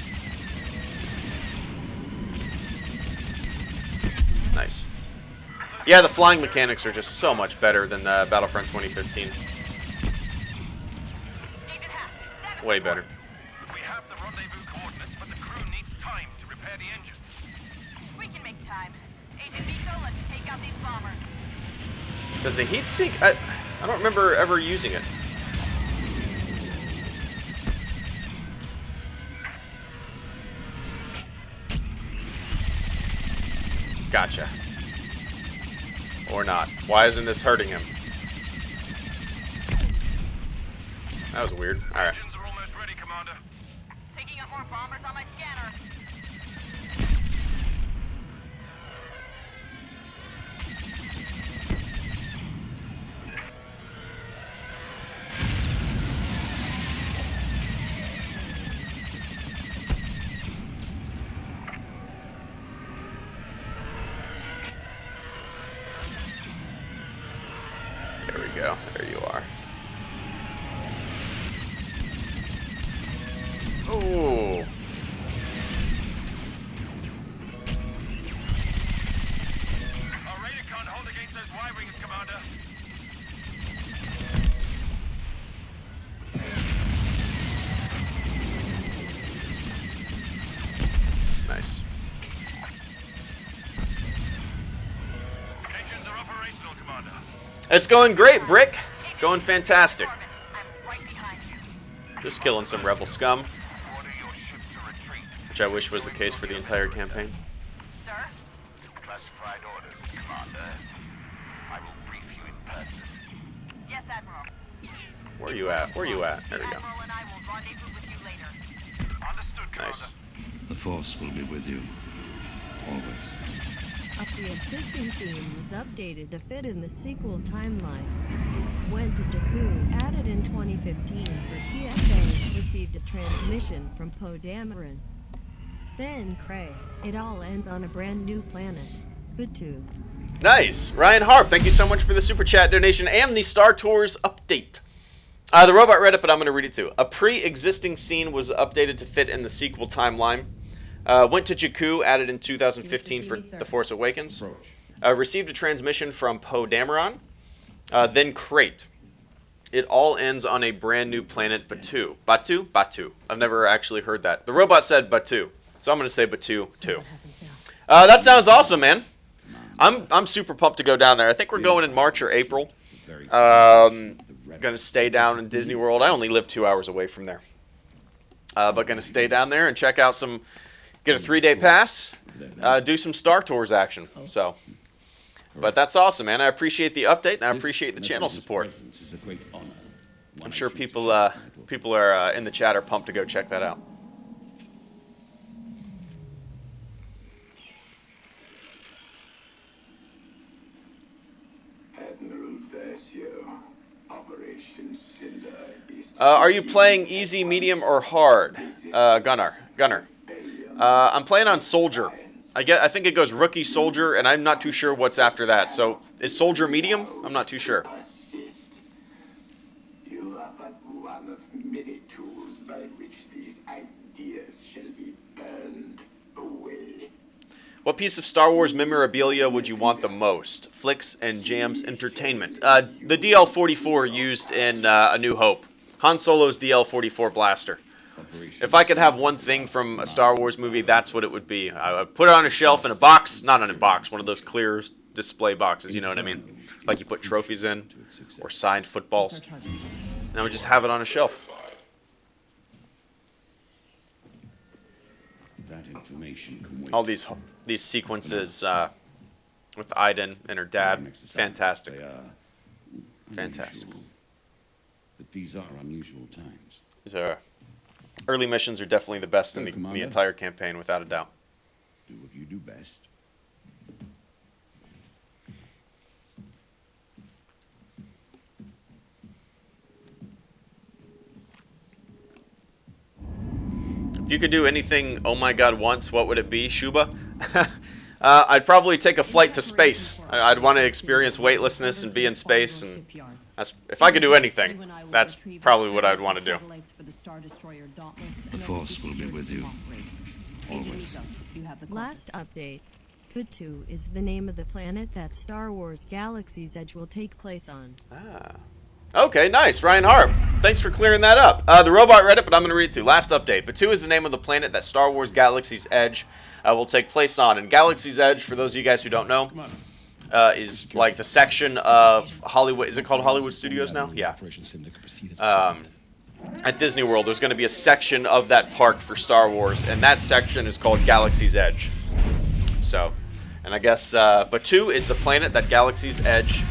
Nice. Yeah, the flying mechanics are just so much better than Battlefront 2015. Way better. We have the rendezvous coordinates, but the crew needs time to repair the engine. We can make time. Agent Nico, let's take out these bombers. Does the heat sink? I don't remember ever using it. Gotcha. Or not. Why isn't this hurting him? That was weird. Alright. Engines are almost ready, Commander. Picking up more bombers on my scanner. There we go. There you are. Oh. Our radar can't hold against those Y-wings, Commander. Nice. Engines are operational, Commander. It's going great, Brick. Going fantastic. I'm right behind you. Just killing some rebel scum, Order your ship to retreat. which I wish was the case for the entire campaign. Sir? Classified orders, Commander. I will brief you in person. Yes, Admiral. Where are you at? Where are you at? There we go. Admiral and I will rendezvous with you later. Understood, Commander. Nice. The Force will be with you. Always. The existing scene was updated to fit in the sequel timeline. Went to Jakku, added in 2015 for TFA, received a transmission from Poe Dameron. Then Cray. It all ends on a brand new planet, Batu. Nice. Ryan Harp, thank you so much for the super chat donation and the Star Tours update. The robot read it, but I'm going to read it too. A pre-existing scene was updated to fit in the sequel timeline. Went to Jakku, added in 2015 for The Force Awakens. Received a transmission from Poe Dameron. Then Crate. It all ends on a brand new planet, Batu. Batu? Batu. I've never actually heard that. The robot said Batu, so I'm going to say Batu too. That sounds awesome, man. I'm super pumped to go down there. I think we're going in March or April. Going to stay down in Disney World. I only live 2 hours away from there. But going to stay down there and check out some... Get a 3-day pass, do some Star Tours action. So, but that's awesome, man. I appreciate the update, and I appreciate the channel support. I'm sure people are in the chat are pumped to go check that out. Admiral Versio, Operation Cinder is... Are you playing easy, medium, or hard? Gunnar. I'm playing on Soldier. I think it goes Rookie, Soldier, and I'm not too sure what's after that. So, is Soldier medium? I'm not too sure. You are but one of many tools by which these ideas shall be burned away. What piece of Star Wars memorabilia would you want the most? Flicks and Jams Entertainment. The DL-44 used in A New Hope. Han Solo's DL-44 blaster. If I could have one thing from a Star Wars movie, that's what it would be. I would put it on a shelf in a box, not on a box, one of those clear display boxes, you know what I mean? Like you put trophies in, or signed footballs. And I would just have it on a shelf. That information can wait. All these sequences with Iden and her dad, fantastic. Fantastic. But these are unusual times. These are... Early missions are definitely the best in the entire campaign, without a doubt. Do what you do best. If you could do anything, oh my god, once, what would it be, Shuba? I'd probably take a flight to space. I'd want to experience weightlessness and be in space, and if I could do anything, that's probably what I'd want to do. The Force will be with you. Always. Last update. Batu is the name of the planet that Star Wars Galaxy's Edge will take place on. Okay, nice. Ryan Harp, thanks for clearing that up. The robot read it, but I'm going to read it too. Last update. Batu is the name of the planet that Star Wars Galaxy's Edge will take place on. And Galaxy's Edge, for those of you guys who don't know, is like the section of Hollywood. Is it called Hollywood Studios now? Yeah. At Disney World, there's going to be a section of that park for Star Wars, and that section is called Galaxy's Edge. So, And I guess Batu is the planet that Galaxy's Edge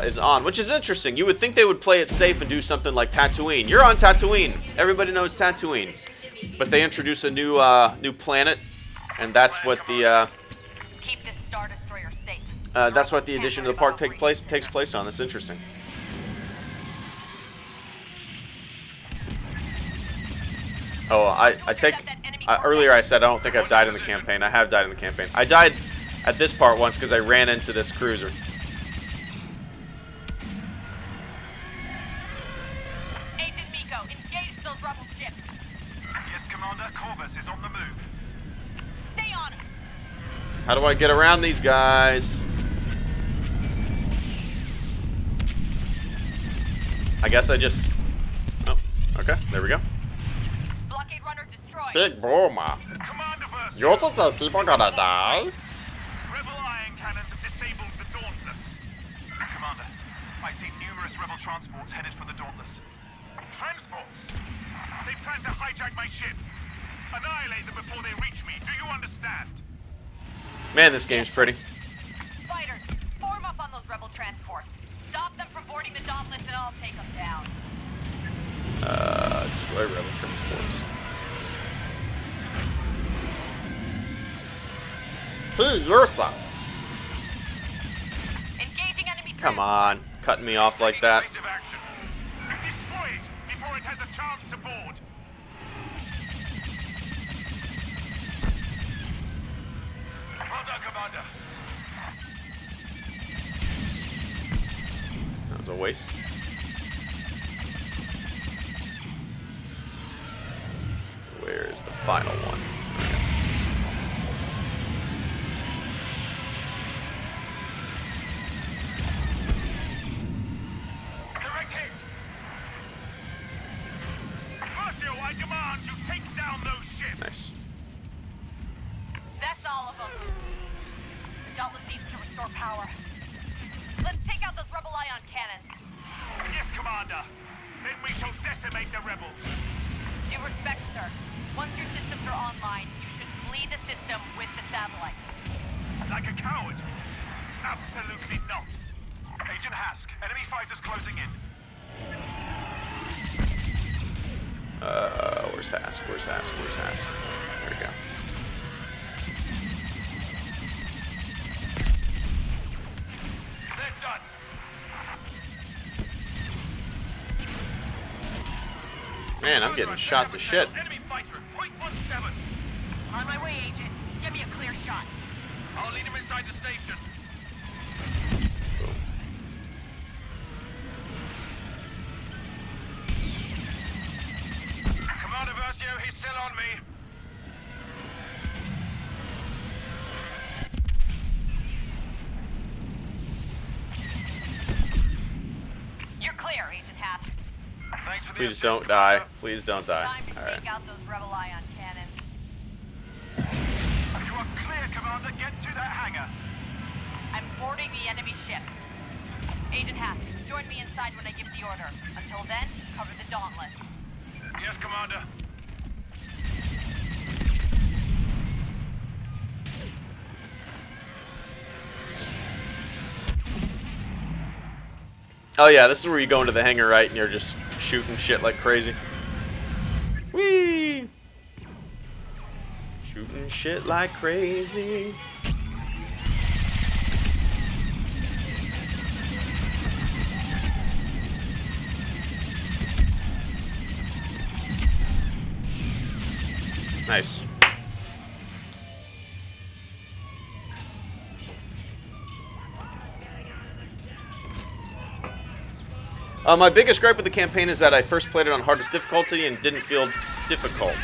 is on, which is interesting. You would think they would play it safe and do something like Tatooine. You're on Tatooine. Everybody knows Tatooine. But they introduce a new new planet, and that's what the Keep this Star Destroyer safe. that's what the addition to the park takes place on. That's interesting. Oh, earlier I said I don't think I've died in the campaign. I have died in the campaign. I died at this part once because I ran into this cruiser. Agent Miko, engage those rebel ships. Yes, Commander. Corvus is on the move. Stay on him. How do I get around these guys? I guess I just... Oh, okay. There we go. Blockade runner destroyed. Big boomer. You also think people gonna die? Rebel iron cannons have disabled the Dauntless. Commander, I see numerous rebel transports headed for the Dauntless. Transports? They plan to hijack my ship. Annihilate them before they reach me. Do you understand? Man, this game's pretty. Fighters, form up on those rebel transports. Stop them from boarding the Dauntless and I'll take them down. Destroy rebel transports. Hey, you're son. Engaging enemy. Come on, cutting me off like that. Decisive action. Destroy it before it has a chance to board. Well done, Commander. That was a waste. Where is the final one? Direct hit. Marcio, I demand you take down those ships. Nice. That's all of them. The Dauntless needs to restore power. Let's take out those rebel ion cannons. Yes, Commander. Then we shall decimate the rebels. Due respect, sir. Once your systems are online, you should flee the system with the satellites. Like a coward? Absolutely not. Agent Hask, enemy fighters closing in. Where's Hask? Where's Hask? Where's Hask? There we go. They're done. Man, I'm getting shot to shit. Enemy fighter at .17. On my way, Agent. Give me a clear shot. I'll lead him inside the station. Commander Versio, he's still on me. You're clear, Agent Hask. Thanks for the Please assist, don't die. Commander. Please don't die. Time to Alright. take out those rebel ion cannons. You are clear, Commander. Get to that hangar. I'm boarding the enemy ship. Agent Hask, join me inside when I give the order. Until then, cover the Dauntless. Yes, Commander. Oh yeah, this is where you go into the hangar, right? And you're just shooting shit like crazy. Whee! Shooting shit like crazy. Nice. My biggest gripe with the campaign is that I first played it on hardest difficulty and didn't feel difficult.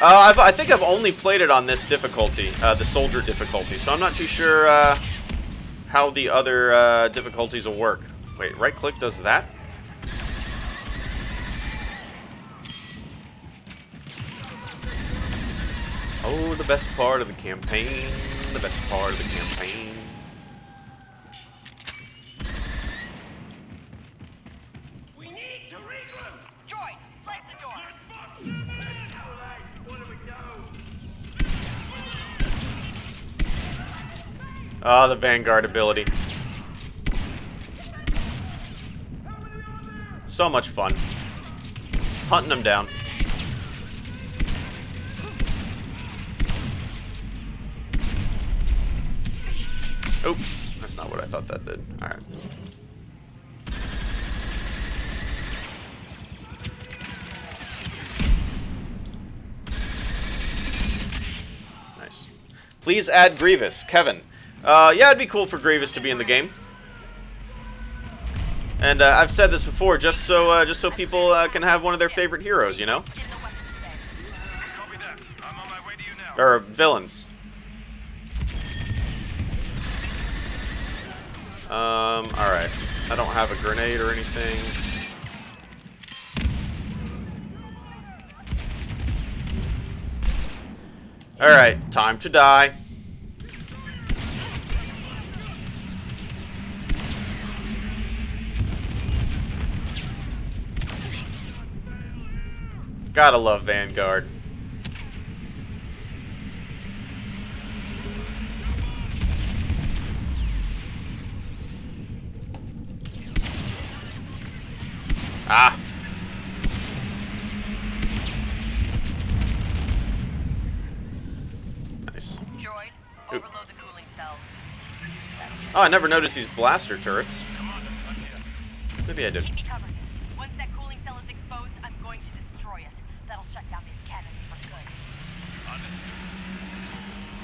I think I've only played it on this difficulty, the soldier difficulty, so I'm not too sure how the other difficulties will work. Wait, right click does that? Oh, the best part of the campaign. The best part of the campaign. Droid, slice the door. Oh, the Vanguard ability. So much fun. Hunting them down. Oh, that's not what I thought that did. Alright. Nice. Please add Grievous. Kevin. Yeah, it'd be cool for Grievous to be in the game. And I've said this before, just so people can have one of their favorite heroes, you know? Or villains. Alright. I don't have a grenade or anything. Alright, time to die. Gotta love Vanguard. Ah. Nice. Droid, overload the cooling cells. Oh, I never noticed these blaster turrets. Maybe I did. Keep me covered. Once that cooling cell is exposed, I'm going to destroy it. That'll shut down these cannons for good.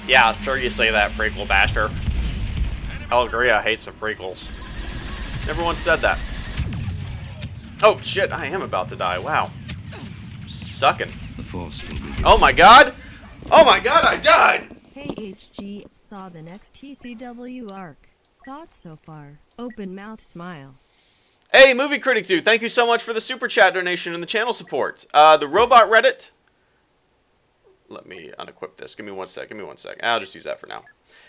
Yeah, sure you say that, prequel basher. HelloGreedo hates the prequels. Everyone said that. Oh, shit, I am about to die. Wow. Sucking. The Force will be. Oh my god! Oh my god, I died! Hey HG, saw the next TCW arc. Thoughts so far? Open mouth smile. Hey, Movie Critic Dude, thank you so much for the super chat donation and the channel support. The robot Reddit. Let me unequip this. Give me one sec. I'll just use that for now.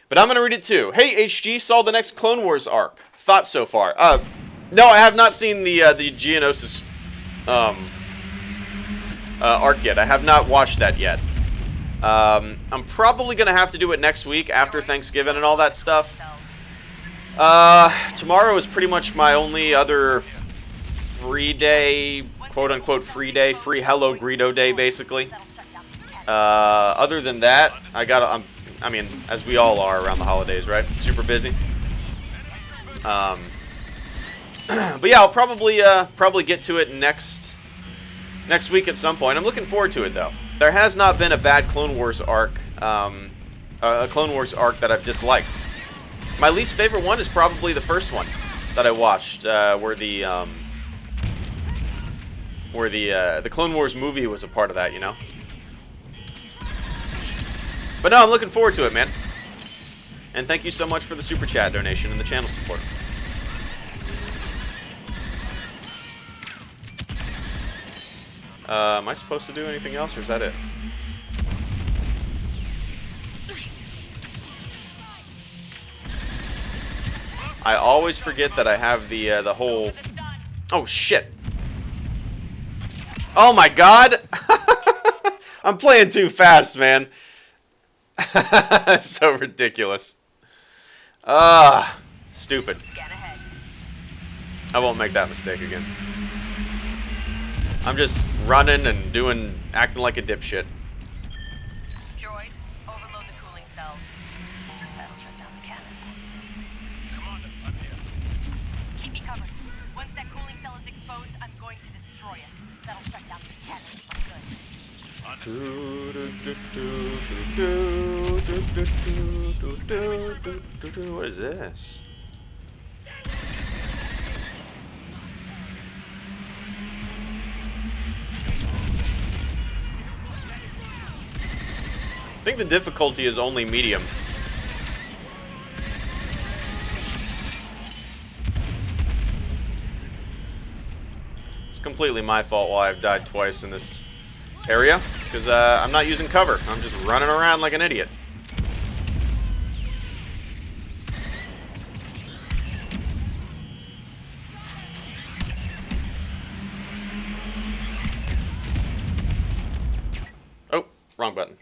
But I'm going to read it too. Hey, HG, saw the next Clone Wars arc. Thoughts so far? No, I have not seen the Geonosis arc yet. I have not watched that yet. I'm probably going to have to do it next week after Thanksgiving and all that stuff. Tomorrow is pretty much my only other free day, quote-unquote free day, free HelloGreedo day, basically. Other than that, I mean, as we all are around the holidays, right? Super busy. But yeah, I'll probably get to it next week at some point. I'm looking forward to it, though. There has not been a bad Clone Wars arc, a Clone Wars arc that I've disliked. My least favorite one is probably the first one that I watched, where the Clone Wars movie was a part of that, you know. But no, I'm looking forward to it, man. And thank you so much for the super chat donation and the channel support. Am I supposed to do anything else, or is that it? I always forget that I have the whole... Oh, shit. Oh, my God. I'm playing too fast, man. It's so ridiculous. Stupid. I won't make that mistake again. I'm just running and acting like a dipshit. Droid, overload the cooling cells. That'll shut down the cannons. Commander, I'm here. Keep me covered. Once that cooling cell is exposed, I'm going to destroy it. That'll shut down these cannons for good. What is this? I think the difficulty is only medium. It's completely my fault why I've died twice in this area. It's because I'm not using cover. I'm just running around like an idiot. Oh, wrong button.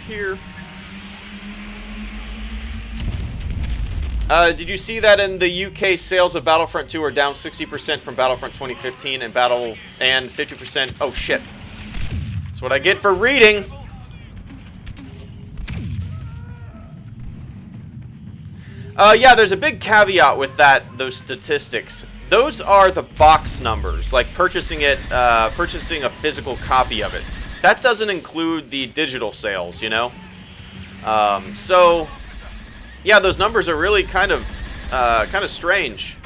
here. Did you see that in the UK sales of Battlefront 2 are down 60% from Battlefront 2015 and 50%? Oh shit. That's what I get for reading. Yeah, there's a big caveat with those statistics. Those are the box numbers, like purchasing a physical copy of it. That doesn't include the digital sales, you know? So, yeah, those numbers are really kind of strange.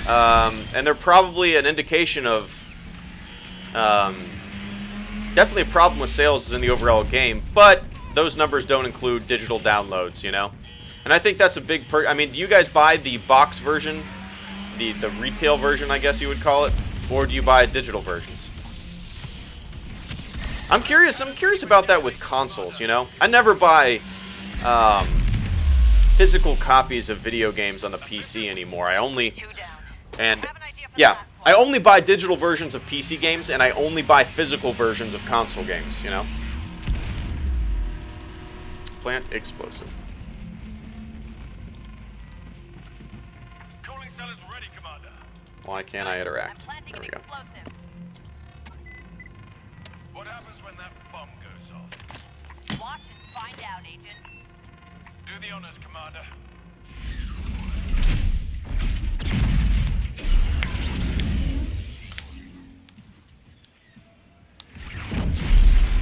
And they're probably an indication of, definitely a problem with sales in the overall game, but those numbers don't include digital downloads, you know? And I think that's a big I mean, do you guys buy the box version, the retail version, I guess you would call it, or do you buy digital versions? I'm curious about that with consoles, you know? I never buy physical copies of video games on the PC anymore. I only buy digital versions of PC games, and I only buy physical versions of console games, you know? Plant explosive. Why can't I interact? There we go. What happens when that bomb goes off? Watch and find out, Agent. Do the honors, Commander.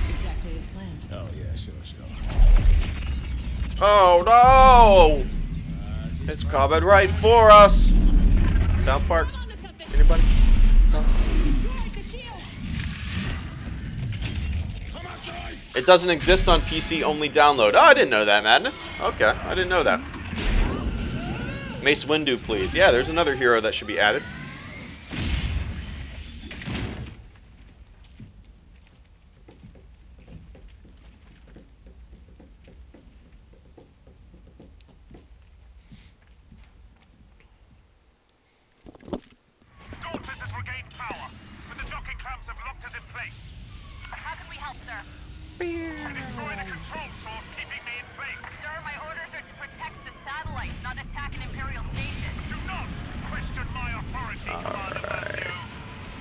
Exactly as planned. Oh, yeah, sure. Oh, no! It's coming right for us! South Park? Anybody? It doesn't exist on PC, only download. Oh, I didn't know that, Madness. Okay, I didn't know that. Mace Windu, please. Yeah, there's another hero that should be added.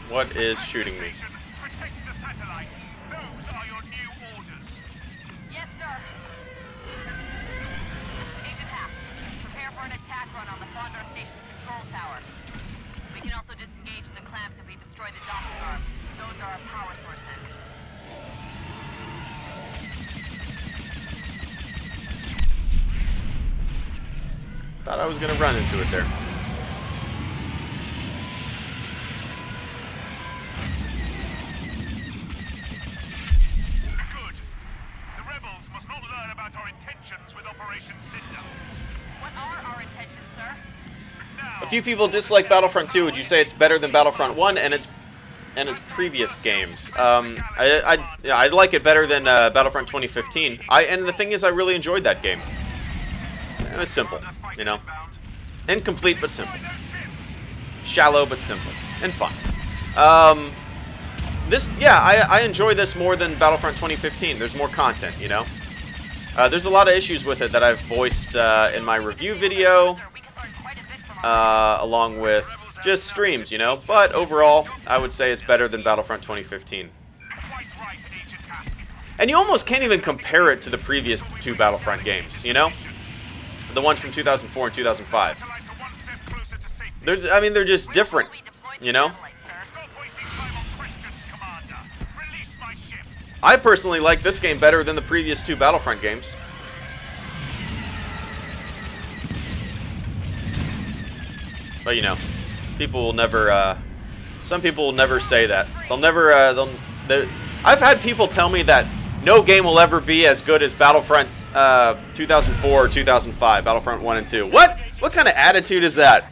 What is shooting me? Protect the satellites. Those are your new orders. Yes, sir. Agent Hask, prepare for an attack run on the Fondor Station control tower. We can also disengage the clamps if we destroy the docking arm. Those are our power sources. Thought I was gonna run into it there. A few people dislike Battlefront 2. Would you say it's better than Battlefront 1 and its previous games? I like it better than Battlefront 2015. And the thing is, I really enjoyed that game. It was simple, you know, incomplete but simple, shallow but simple, and fun. I enjoy this more than Battlefront 2015. There's more content, you know. There's a lot of issues with it that I've voiced in my review video. Along with just streams, you know. But overall, I would say it's better than Battlefront 2015. And you almost can't even compare it to the previous two Battlefront games, you know? The ones from 2004 and 2005. They're just different, you know? I personally like this game better than the previous two Battlefront games. But you know, people will never. Some people will never say that. They'll never. I've had people tell me that no game will ever be as good as Battlefront 2004 or 2005, Battlefront 1 and 2. What? What kind of attitude is that?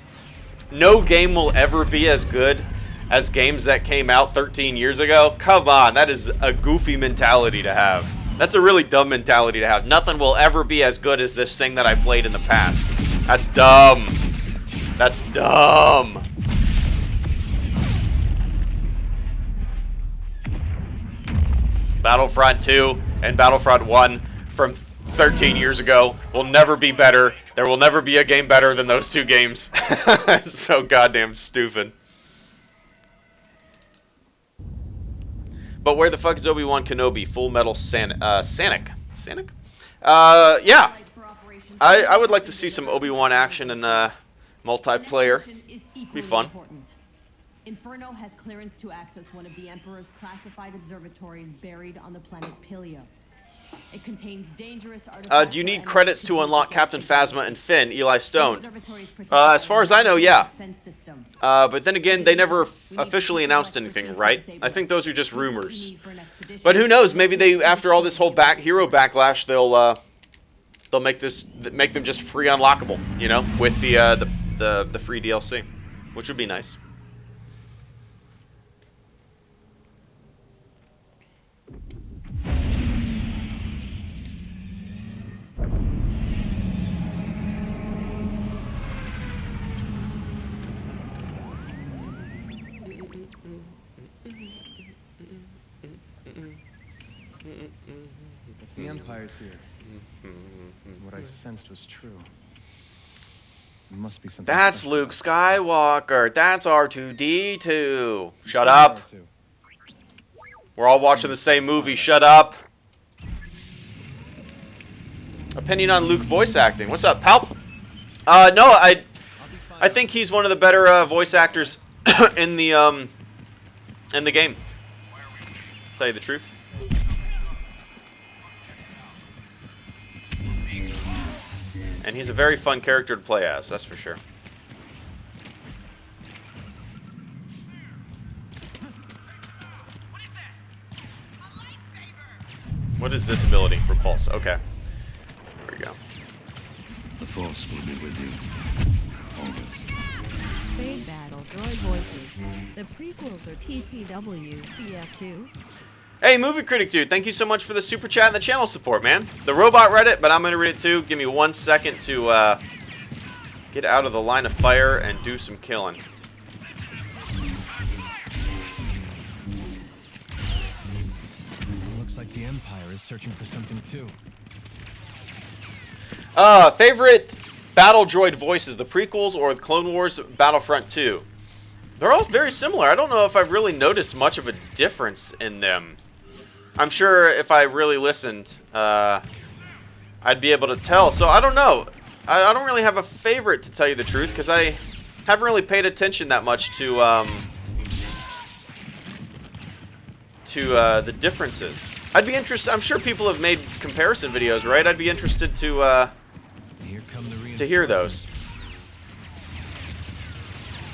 No game will ever be as good as games that came out 13 years ago? Come on, that is a goofy mentality to have. That's a really dumb mentality to have. Nothing will ever be as good as this thing that I played in the past. That's dumb. That's dumb. Battlefront 2 and Battlefront 1 from 13 years ago will never be better. There will never be a game better than those two games. It's so goddamn stupid. But where the fuck is Obi-Wan Kenobi? Full Metal Sanic? Sanic? Yeah. I would like to see some Obi-Wan action in multiplayer. Be fun. Inferno has clearance to access one of the Emperor's classified observatories buried on the planet Pilio. It contains dangerous artifacts. Do you need credits to unlock Captain Phasma and Finn, Eli Stone? As far as I know, yeah. But then again, they never officially announced anything, right? I think those are just rumors. But who knows? Maybe they, after all this whole hero backlash, they'll make them just free unlockable, you know, with the free DLC, which would be nice. If the Empire's here, what I sensed was true. It must be something. That's Luke Skywalker. That's R2-D2. Shut up. We're all watching the same movie. Shut up. Opinion on Luke voice acting. What's up, Palp? No, I think he's one of the better voice actors in the game. Tell you the truth. And he's a very fun character to play as, that's for sure. What is this ability? Repulse. Okay. There we go. The Force will be with you. Always. Fade Battle, Droid Voices. The prequels are TCW, BF2. Hey, Movie Critic Dude, thank you so much for the super chat and the channel support, man. The robot read it, but I'm going to read it too. Give me 1 second to get out of the line of fire and do some killing. Looks like the Empire is searching for something too. Favorite battle droid voices, the prequels or the Clone Wars Battlefront 2? They're all very similar. I don't know if I've really noticed much of a difference in them. I'm sure if I really listened, I'd be able to tell. So I don't know. I don't really have a favorite, to tell you the truth, because I haven't really paid attention that much to the differences. I'd be interested. I'm sure people have made comparison videos, right? I'd be interested to hear those.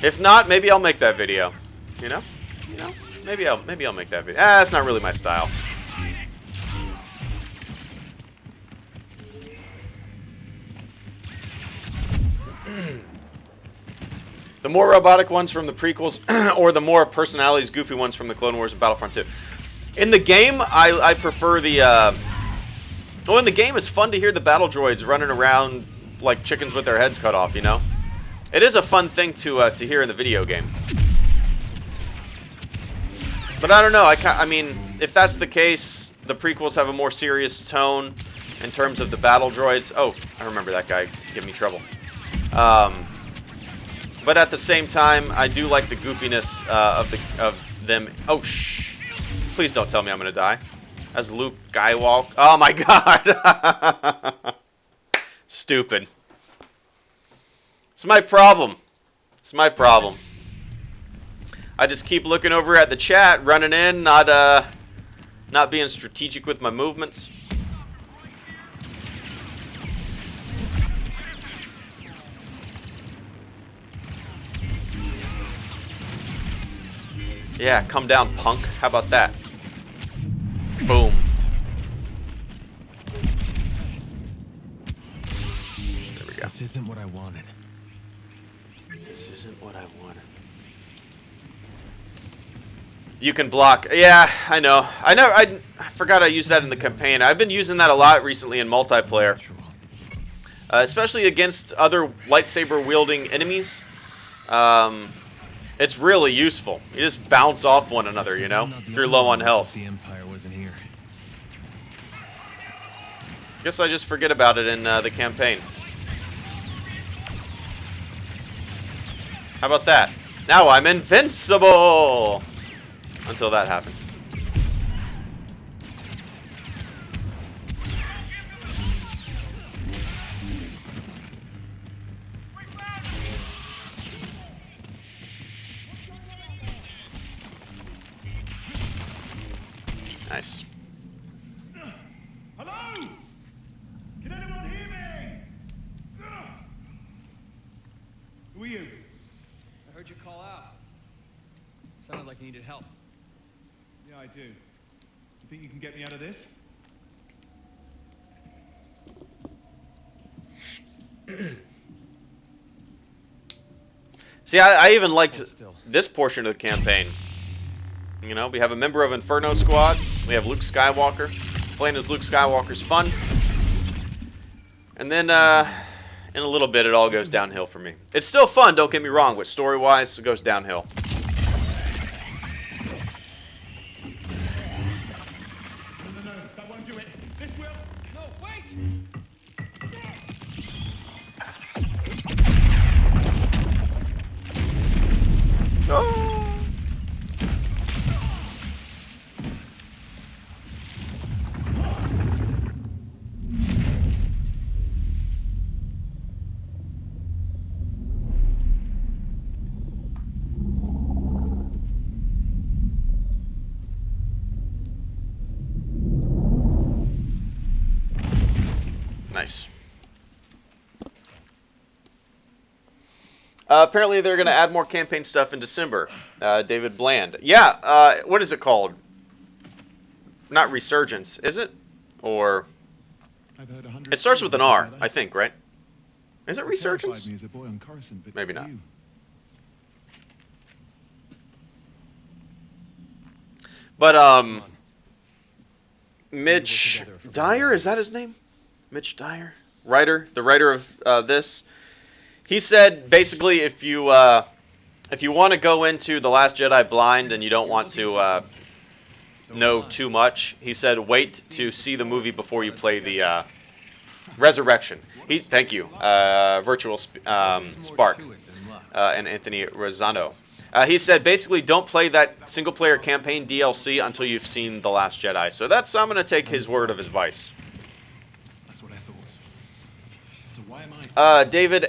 If not, maybe I'll make that video. You know, maybe I'll make that video. That's not really my style. The more robotic ones from the prequels, or the more personalities, goofy ones from the Clone Wars and Battlefront 2. In the game, I prefer the. Well, in the game, it's fun to hear the battle droids running around like chickens with their heads cut off. You know, it is a fun thing to hear in the video game. But I don't know. I mean, if that's the case, the prequels have a more serious tone in terms of the battle droids. Oh, I remember that guy giving me trouble. But at the same time, I do like the goofiness of them. Oh, shh. Please don't tell me I'm going to die. As Luke Skywalker. Oh, my God. Stupid. It's my problem. It's my problem. I just keep looking over at the chat, running in, not being strategic with my movements. Yeah, come down, punk. How about that? Boom. There we go. This isn't what I wanted. This isn't what I wanted. You can block. Yeah, I know. I forgot I used that in the campaign. I've been using that a lot recently in multiplayer. Especially against other lightsaber-wielding enemies. It's really useful. You just bounce off one another, you know, if you're low on health. The Empire wasn't here. Guess I just forget about it in the campaign. How about that? Now I'm invincible! Until that happens. Nice. Hello? Can anyone hear me? Who are you? I heard you call out. Sounded like you needed help. Yeah, I do. You think you can get me out of this? See, I even liked this portion of the campaign. You know, we have a member of Inferno Squad. We have Luke Skywalker. Playing as Luke Skywalker's fun. And then, in a little bit, it all goes downhill for me. It's still fun, don't get me wrong, but story-wise, it goes downhill. No, that won't do it. This will. No, wait! Oh. Nice. Apparently they're going to add more campaign stuff in December. David Bland. Yeah, what is it called? Not Resurgence, is it? Or... It starts with an R, I think, right? Is it Resurgence? Maybe not. But, Mitch Dyer, is that his name? Mitch Dyer? The writer of this. He said, basically, if you want to go into The Last Jedi blind and you don't want to know too much, he said, wait to see the movie before you play the Resurrection. Thank you, Virtual Spark and Anthony Rosano. He said, basically, don't play that single-player campaign DLC until you've seen The Last Jedi. So I'm going to take his word of advice. That's what I thought. So why am I... David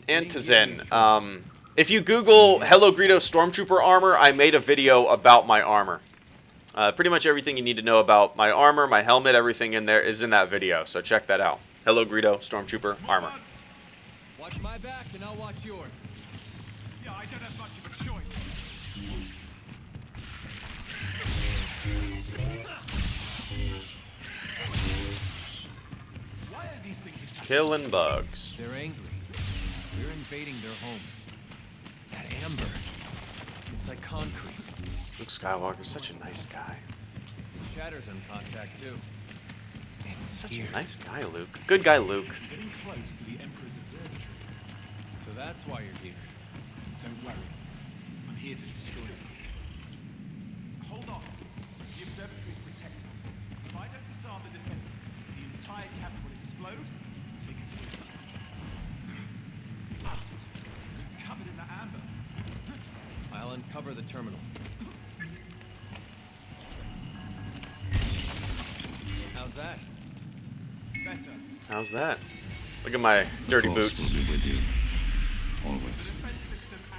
Antizen. If you Google HelloGreedo Stormtrooper armor, I made a video about my armor. Pretty much everything you need to know about my armor, my helmet, everything in there is in that video. So check that out. HelloGreedo Stormtrooper armor. Watch my back and I'll watch yours. Yeah, I don't have much of a choice. Why are these things attacking? Killing bugs. They're angry. We're invading their home. That amber. It's like concrete. Luke Skywalker's such a nice guy. Shatter's in contact too. It's such a nice guy, Luke. Good guy, Luke. Getting close to the Emperor's observatory. So that's why you're here. Don't worry. I'm here to destroy it. Hold on. The observatory is protected. If I don't disarm the defenses, the entire camp will explode and take us with it. Blast. It's covered in the amber. I'll uncover the terminal. How's that? Better. How's that? Look at my dirty boots. With you. Always.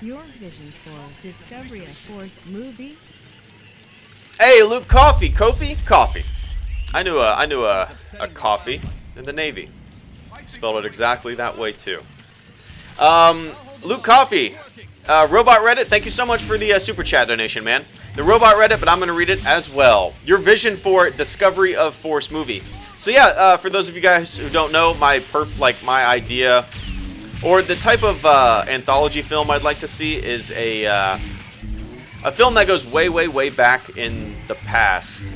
Your vision for Discovery of Force movie? Hey, Luke, coffee. Coffee. I knew a coffee in the Navy. Spelled it exactly that way too. Luke Coffee, Robot Reddit. Thank you so much for the super chat donation, man. The Robot Reddit, but I'm gonna read it as well. Your vision for Discovery of Force movie. So yeah, for those of you guys who don't know, my idea, or the type of anthology film I'd like to see is a film that goes way back in the past.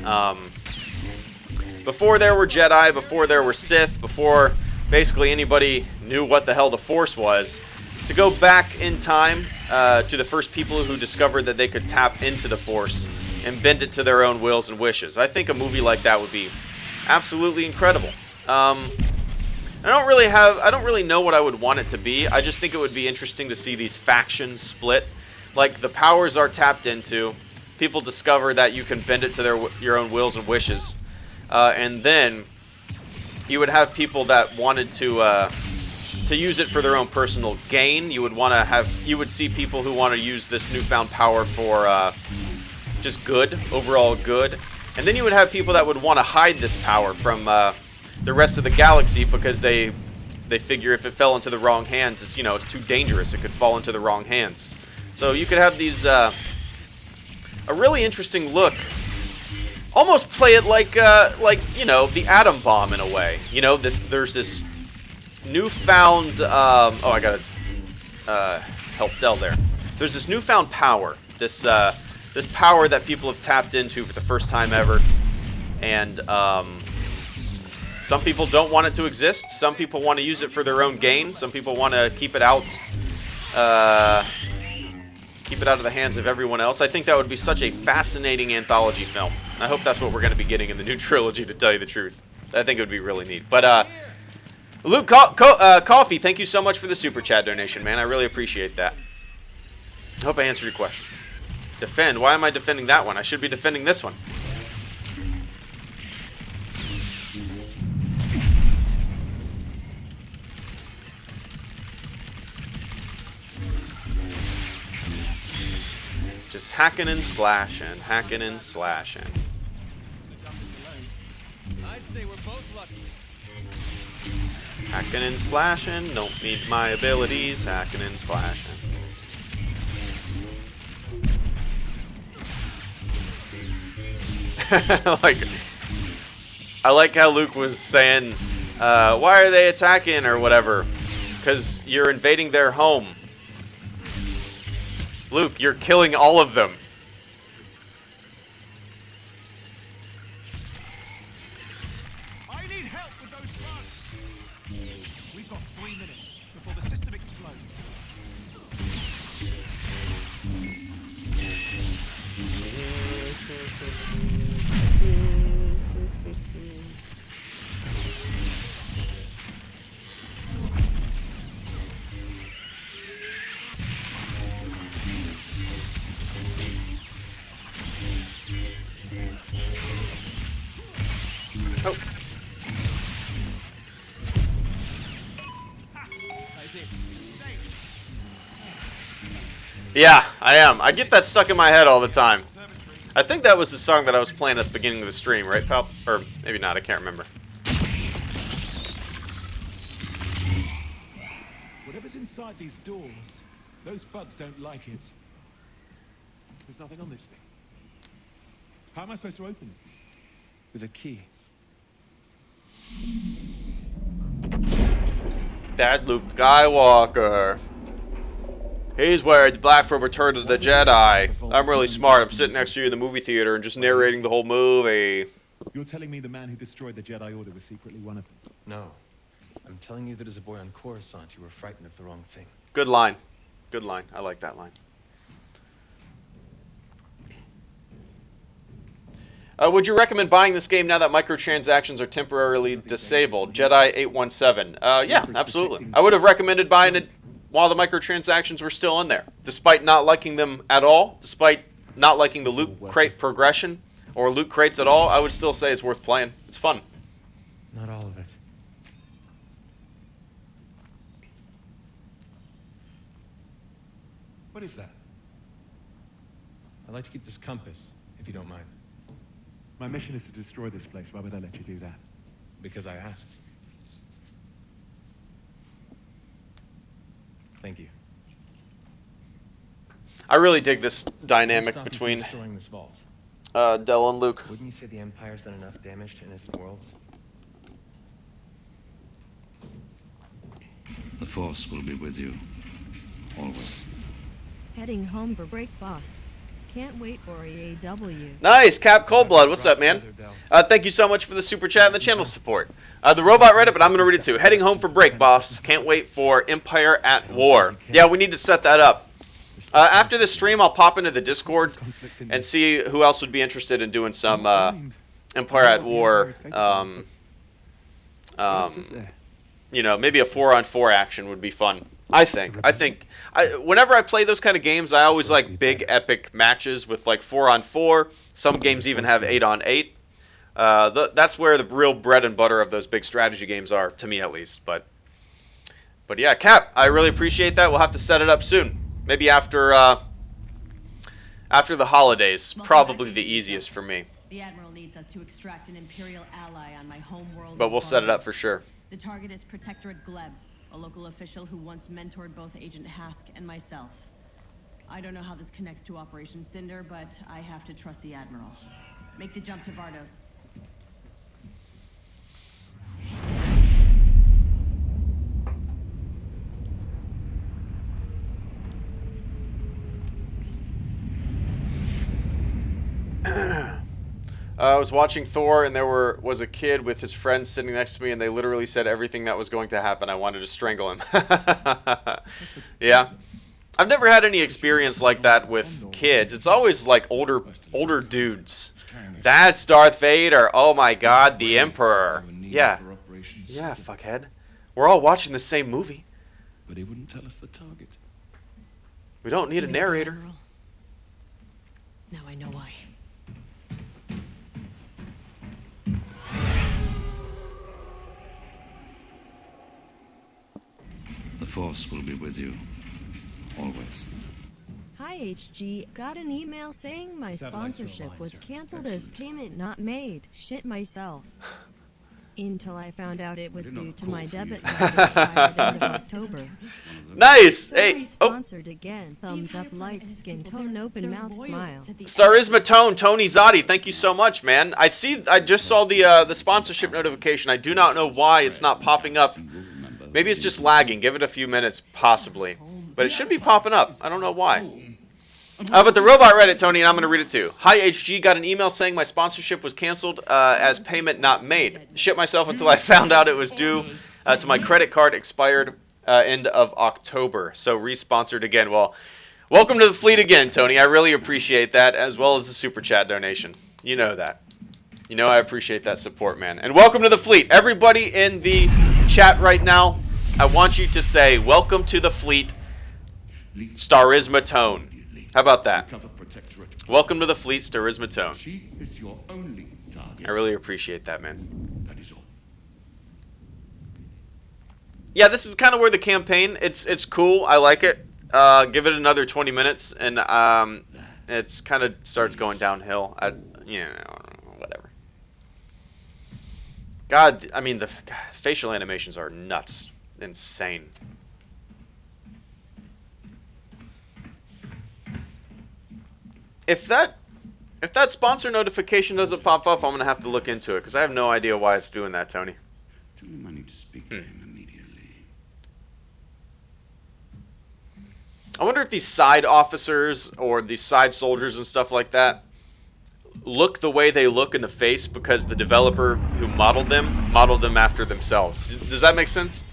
Before there were Jedi, before there were Sith, before basically anybody knew what the hell the Force was, to go back in time to the first people who discovered that they could tap into the Force and bend it to their own wills and wishes. I think a movie like that would be absolutely incredible. I don't really know what I would want it to be. I just think it would be interesting to see these factions split. Like, the powers are tapped into. People discover that you can bend it to your own wills and wishes. And then you would have people that wanted to use it for their own personal gain. You would see people who want to use this newfound power for just good, overall good. And then you would have people that would want to hide this power from the rest of the galaxy because they figure if it fell into the wrong hands, it's too dangerous. It could fall into the wrong hands. So you could have these a really interesting look. Almost play it like the atom bomb in a way. There's this newfound oh, I gotta help Del there. There's this newfound power. This power that people have tapped into for the first time ever, and some people don't want it to exist. Some people want to use it for their own gain. Some people want to keep it out of the hands of everyone else. I think that would be such a fascinating anthology film. I hope that's what we're going to be getting in the new trilogy, to tell you the truth. I think it would be really neat. But Luke Coffee, thank you so much for the super chat donation, man. I really appreciate that. I hope I answered your question. Defend? Why am I defending that one? I should be defending this one. Just hacking and slashing, hacking and slashing. I'd say we're both lucky. Hacking and slashing, don't need my abilities, hacking and slashing. I like how Luke was saying, why are they attacking or whatever? Because you're invading their home. Luke, you're killing all of them. I need help with those bugs. We've got 3 minutes before the system explodes. Oh. Yeah, I am. I get that stuck in my head all the time. I think that was the song that I was playing at the beginning of the stream, right, pal? Or maybe not, I can't remember. Whatever's inside these doors, those bugs don't like it. There's nothing on this thing. How am I supposed to open it? With a key. That Luke Skywalker. He's wearing the black for Return of the Jedi. I'm really smart. I'm sitting next to you in the movie theater and just narrating the whole movie. You're telling me the man who destroyed the Jedi Order was secretly one of them? No. I'm telling you that as a boy on Coruscant, you were frightened of the wrong thing. Good line. Good line. I like that line. Would you recommend buying this game now that microtransactions are temporarily disabled? Jedi 817. Yeah, absolutely. I would have recommended buying it while the microtransactions were still in there. Despite not liking them at all, despite not liking the loot crate progression or loot crates at all, I would still say it's worth playing. It's fun. Not all of it. What is that? I'd like to keep this compass, if you don't mind. My mission is to destroy this place. Why would I let you do that? Because I asked. Thank you. I really dig this dynamic Stop you from between destroying this vault. Del and Luke. Wouldn't you say the Empire's done enough damage to innocent worlds? The Force will be with you. Always. Heading home for break, boss. Can't wait for EAW. Nice, Cap Coldblood. What's up, man? Thank you so much for the super chat and the channel support. The robot read it, but I'm going to read it too. Heading home for break, boss. Can't wait for Empire at War. Yeah, we need to set that up. After this stream, I'll pop into the Discord and see who else would be interested in doing some Empire at War You know, maybe a 4-on-4 action would be fun. I think whenever I play those kind of games, I always like big epic matches with like 4-on-4. Some games even have 8-on-8. That's where the real bread and butter of those big strategy games are, to me at least. But yeah, Cap, I really appreciate that. We'll have to set it up soon. Maybe after the holidays. Probably the easiest for me. The Admiral needs us to extract an Imperial ally on my home world. But we'll set it up for sure. The target is Protectorate Gleb, a local official who once mentored both Agent Hask and myself. I don't know how this connects to Operation Cinder, but I have to trust the Admiral. Make the jump to Vardos. I was watching Thor, and there was a kid with his friend sitting next to me, and they literally said everything that was going to happen. I wanted to strangle him. Yeah. I've never had any experience like that with kids. It's always like older dudes. That's Darth Vader. Oh my God, the Emperor. Yeah. Yeah, fuckhead. We're all watching the same movie. But he wouldn't tell us the target. We don't need a narrator. Now I know why. The Force will be with you. Always. Hi HG, got an email saying my sponsorship was cancelled as payment not made. Shit myself. Until I found out it was due to my debit card expired end of October. Nice! Hey, sponsored again. Thumbs up, light skin tone, open mouth smile. Starisma Tone, Tony Zotti, thank you so much, man. I just saw the sponsorship notification. I do not know why it's not popping up. Maybe it's just lagging. Give it a few minutes, possibly. But it should be popping up. I don't know why. But the robot read it, Tony, and I'm going to read it too. Hi, HG. Got an email saying my sponsorship was canceled as payment not made. Shit myself until I found out it was due to my credit card expired end of October. So re-sponsored again. Well, welcome to the fleet again, Tony. I really appreciate that, as well as the super chat donation. You know that. You know I appreciate that support, man. And welcome to the fleet. Everybody in the chat right now, I want you to say, welcome to the fleet, Starisma Tone. How about that? Welcome to the fleet, Starisma Tone. I really appreciate that, man. Yeah, this is kind of where the campaign, it's cool. I like it. Give it another 20 minutes, and it's kind of starts going downhill. Whatever. God, I mean, the facial animations are nuts. Insane. If that sponsor notification doesn't pop up, I'm going to have to look into it, because I have no idea why it's doing that, Tony. Tell him I need to speak to him immediately. I wonder if these side officers or these side soldiers and stuff like that look the way they look in the face because the developer who modeled them after themselves. Does that make sense?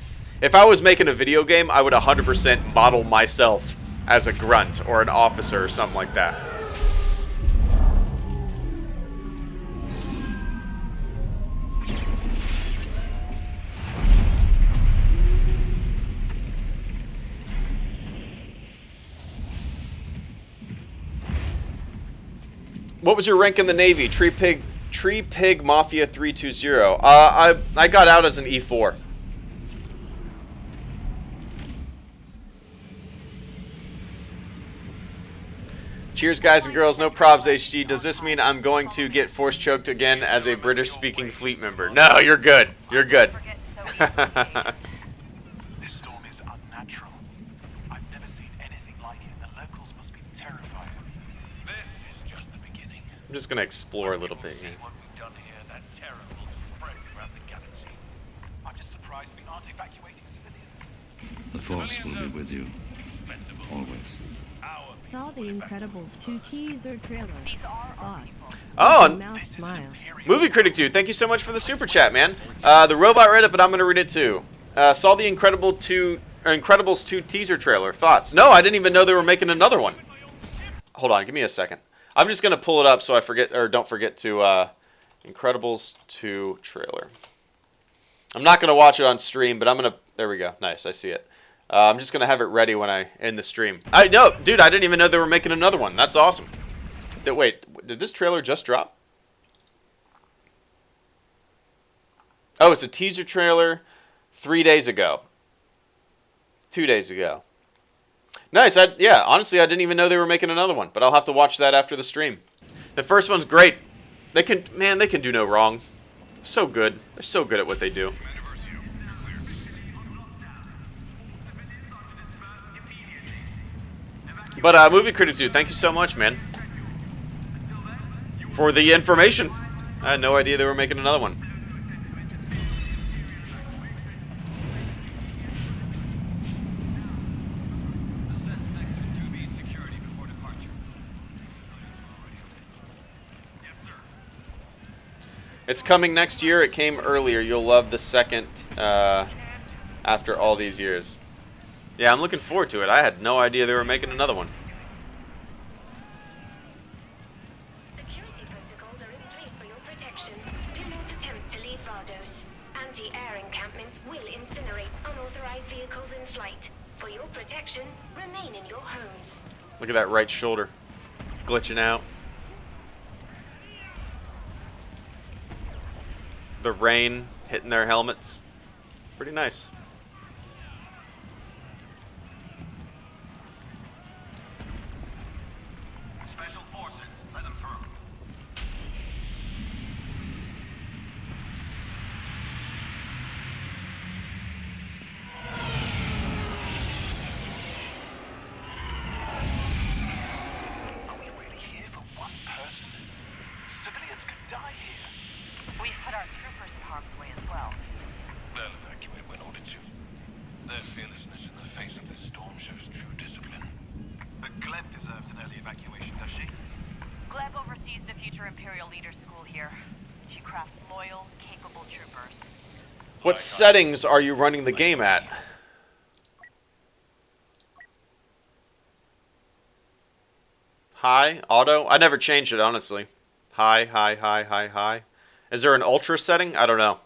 If I was making a video game, I would 100% model myself as a grunt or an officer or something like that. What was your rank in the Navy? Tree Pig Mafia 320. I got out as an E4. Cheers, guys and girls. No probs, HG. Does this mean I'm going to get force choked again as a British-speaking fleet member? No, you're good. You're good. This storm is unnatural. I've never seen anything like it. The locals must be terrified. This is just the beginning. I'm just going to explore a little bit here. What we've done here, that terror will spread throughout the galaxy. I'm just surprised we aren't evacuating civilians. The Force will be with you. Always. Saw the Incredibles 2 teaser trailer. Thoughts? Oh, Mouth smile. Movie Critic 2, thank you so much for the super chat, man. The robot read it, but I'm going to read it too. Saw the Incredibles 2 teaser trailer. Thoughts? No, I didn't even know they were making another one. Hold on, give me a second. I'm just going to pull it up so I forget, or don't forget to Incredibles 2 trailer. I'm not going to watch it on stream, but I'm going to... There we go. Nice, I see it. I'm just going to have it ready when I end the stream. No, dude, I didn't even know they were making another one. That's awesome. Wait, did this trailer just drop? Oh, it's a teaser trailer 3 days ago. 2 days ago. Nice. Yeah, honestly, I didn't even know they were making another one, but I'll have to watch that after the stream. The first one's great. They can do no wrong. So good. They're so good at what they do. But Movie Critic Dude, thank you so much, man, for the information. I had no idea they were making another one. It's coming next year. It came earlier. You'll love the second after all these years. Yeah, I'm looking forward to it. I had no idea they were making another one. Security protocols are in place for your protection. Do not attempt to leave Vardos. Anti-air encampments will incinerate unauthorized vehicles in flight. For your protection, remain in your homes. Look at that right shoulder glitching out. The rain hitting their helmets. Pretty nice. Special forces, let them through. Are we really here for one person? Civilians could die here. We've put our troopers in harm's way as well. They'll evacuate when ordered to. Their fearlessness in the face of this storm shows true discipline. The Gleb deserves an early evacuation, does she? Gleb oversees the future Imperial Leaders School here. She crafts loyal, capable troopers. What settings are you running the game at? High? Auto? I never changed it, honestly. High, high, high, high, high. Is there an ultra setting? I don't know.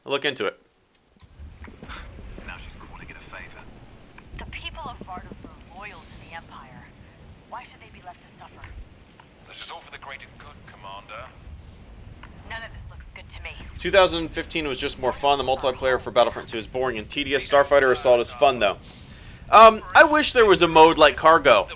I'll look into it. Now she's calling it a favor. The people of Vardos are loyal to the Empire. Why should they be left to suffer? This is all for the greater good, Commander. None of this looks good to me. 2015 was just more fun. The multiplayer for Battlefront 2 is boring and tedious. Starfighter Assault is fun, though. I wish there was a mode like Cargo.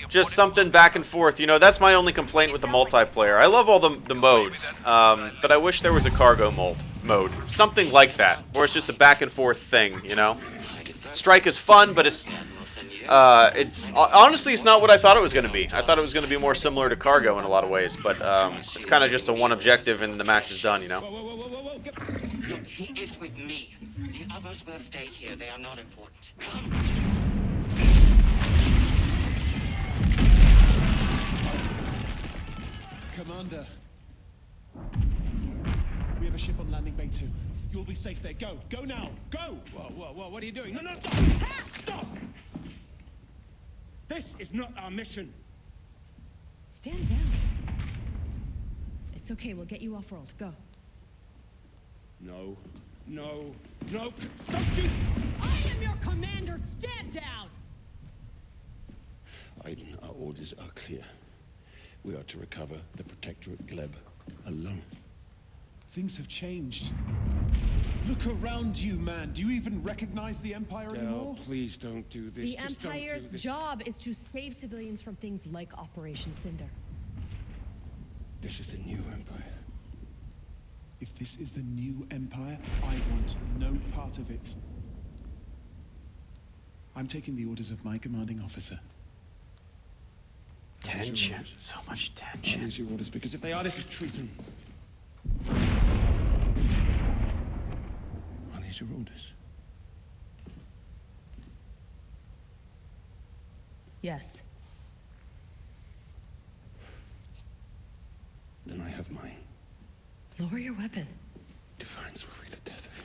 Just something back and forth. You know, that's my only complaint with the multiplayer. I love all the modes, but I wish there was a cargo mode. Something like that, where it's just a back and forth thing, you know? Strike is fun, but it's honestly, it's not what I thought it was going to be. I thought it was going to be more similar to Cargo in a lot of ways, but it's kind of just a one objective and the match is done, you know? Look, he is with me. The others will stay here. They are not important. Commander. We have a ship on landing bay 2. You'll be safe there. Go. Go now. Go! Whoa, what are you doing? No, stop! Stop! This is not our mission. Stand down. It's okay, we'll get you off-world. Go. No. Don't you! I am your commander! Stand down! Aiden, our orders are clear. We are to recover the Protectorate Gleb alone. Things have changed. Look around you, man. Do you even recognize the Empire anymore? Please don't do this. The Just don't do Empire's this. job is to save civilians from things like Operation Cinder. This is the new Empire. If this is the new Empire, I want no part of it. I'm taking the orders of my commanding officer. Tension. So much tension. Are these your orders? Because if they are, this is treason. Are these your orders? Yes. Then I have mine. Lower your weapon. Defiance will be the death of you.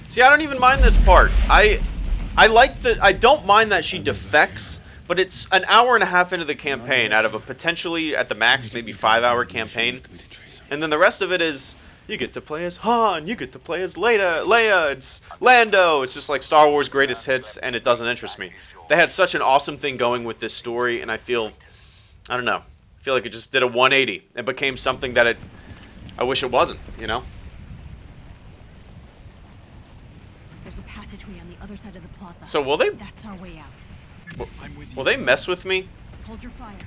See, I don't even mind this part. I like that. I don't mind that she defects, but it's an hour and a half into the campaign out of a potentially, at the max, maybe 5-hour campaign. And then the rest of it is, you get to play as Han, you get to play as Leia, it's Lando. It's just like Star Wars greatest hits, and it doesn't interest me. They had such an awesome thing going with this story, and I feel, I don't know, I feel like it just did a 180 and became something that I wish it wasn't, you know? There's a passageway on the other side of the plaza. So will they? That's our way out. Will they mess with me? Hold your fire.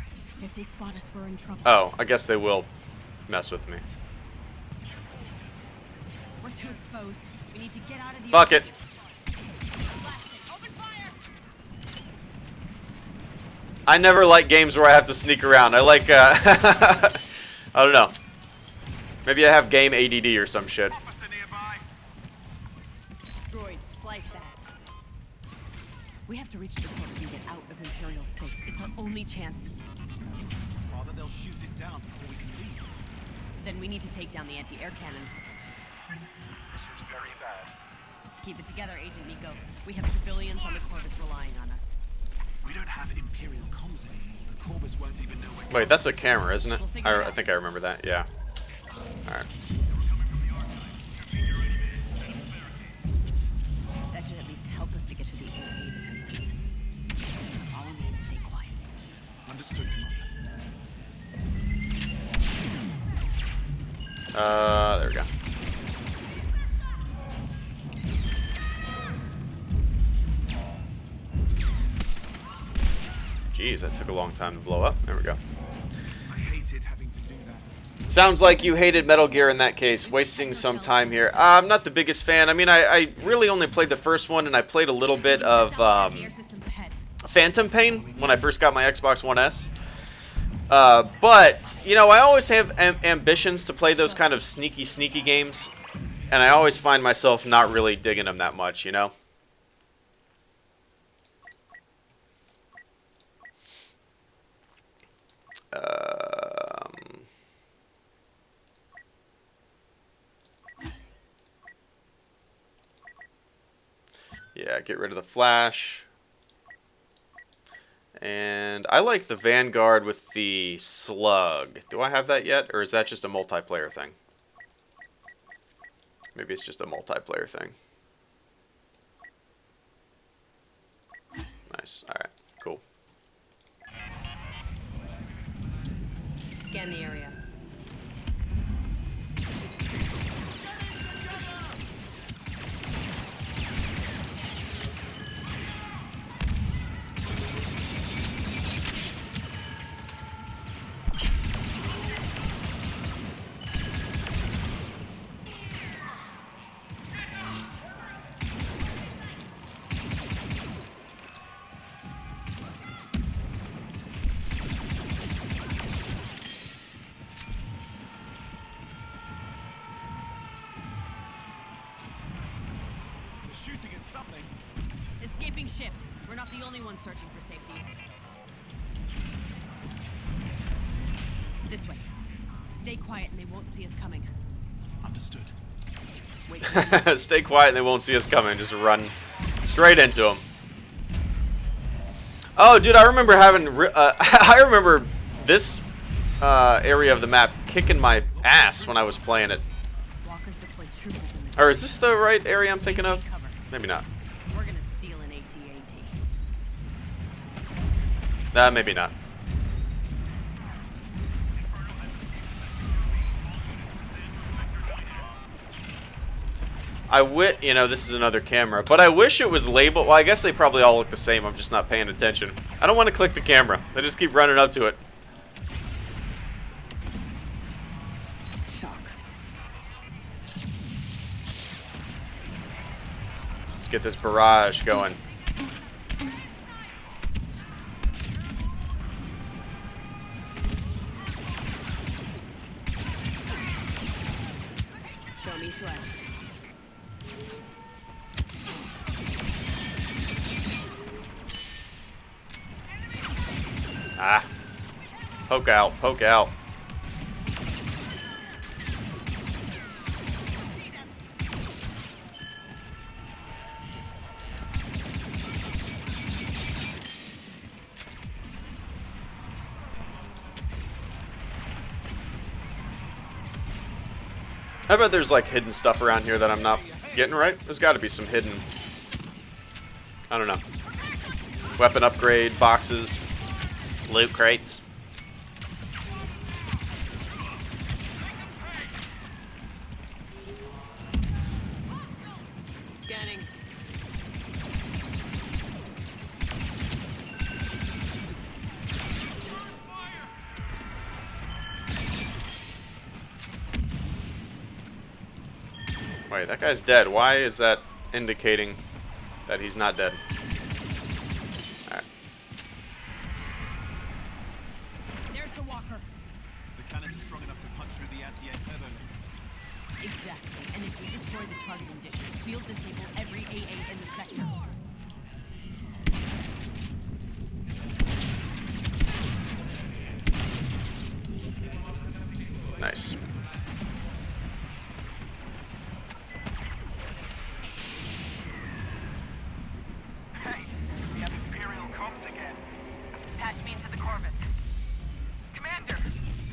If they spot us, we're in trouble. Oh, I guess they will mess with me. We're too exposed. We need to get out of the. Fuck it. Open fire. I never like games where I have to sneak around. I like, I don't know. Maybe I have game ADD or some shit. Droid, slice that. We have to reach the corpse and get out of Imperial space. It's our only chance. Father, they'll shoot it down before we can leave. Then we need to take down the anti-air cannons. This is very bad. Keep it together, Agent Miko. We have civilians on the Corvus relying on us. We don't have Imperial comms anymore. The Corvus won't even know where. Wait, that's a camera, isn't it? We'll I think I remember that. Yeah. All right. That should at least help us to get to the AA defenses. Follow me and stay quiet. Understood, Commander. There we go. Jeez, that took a long time to blow up. There we go. I hated having to do that. Sounds like you hated Metal Gear in that case. Wasting some time here. I'm not the biggest fan. I mean, I really only played the first one, and I played a little bit of Phantom Pain when I first got my Xbox One S. But, you know, I always have ambitions to play those kind of sneaky games, and I always find myself not really digging them that much, you know? Yeah, get rid of the flash. And I like the Vanguard with the slug. Do I have that yet, or is that just a multiplayer thing? Maybe it's just a multiplayer thing. Nice. All right. Cool. Scan the area. Escaping ships. We're not the only ones searching for safety. This way. Stay quiet and they won't see us coming. Understood. Wait. Stay quiet and they won't see us coming. Just run straight into them. Oh, dude, I remember having... I remember this area of the map kicking my ass when I was playing it. Or is this the right area I'm thinking of? Maybe not. We're gonna steal an AT-AT. Maybe not. You know, this is another camera, but I wish it was labeled. Well, I guess they probably all look the same. I'm just not paying attention. I don't want to click the camera. I just keep running up to it. Shock. Let's get this barrage going. Show me threat. Ah. Poke out, poke out. I bet there's like hidden stuff around here that I'm not getting right. There's got to be some hidden, I don't know, weapon upgrade boxes, loot crates. Scanning. Wait, that guy's dead. Why is that indicating that he's not dead? Alright. There's the walker. The cannons are strong enough to punch through the anti-air turbo lasers. Exactly. And if we destroy the targeting dishes, we'll disable every AA in the sector. Nice. Hey, we have Imperial comms again. Patch me into the Corvus. Commander,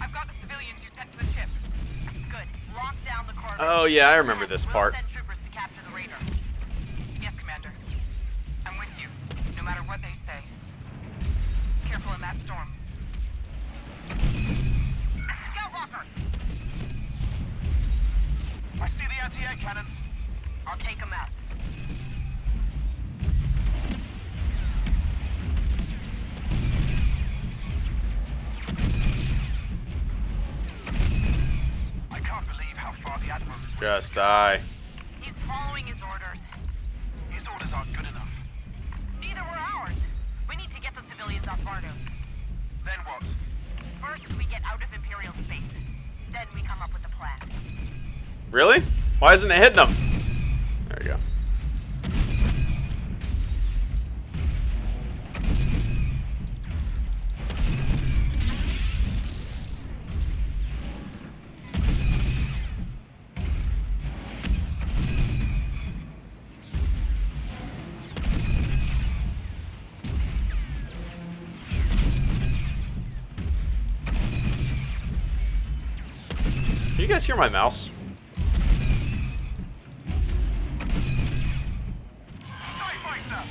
I've got the civilians you sent to the ship. Good. Lock down the Corvus. Oh yeah, I remember this part. We'll send troopers to capture the raider. Yes, Commander. I'm with you, no matter what they say. Careful in that storm. Scout Walker! I see the anti-air cannons. I'll take them out. I can't believe how far the Admiral is. Just die. He's following his orders. His orders aren't good enough. Neither were ours. We need to get the civilians off Vardos. Then what? First, we get out of Imperial space. Then we come up with a plan. Really? Why isn't it hitting him? There you go. Can you guys hear my mouse? TIE fighter!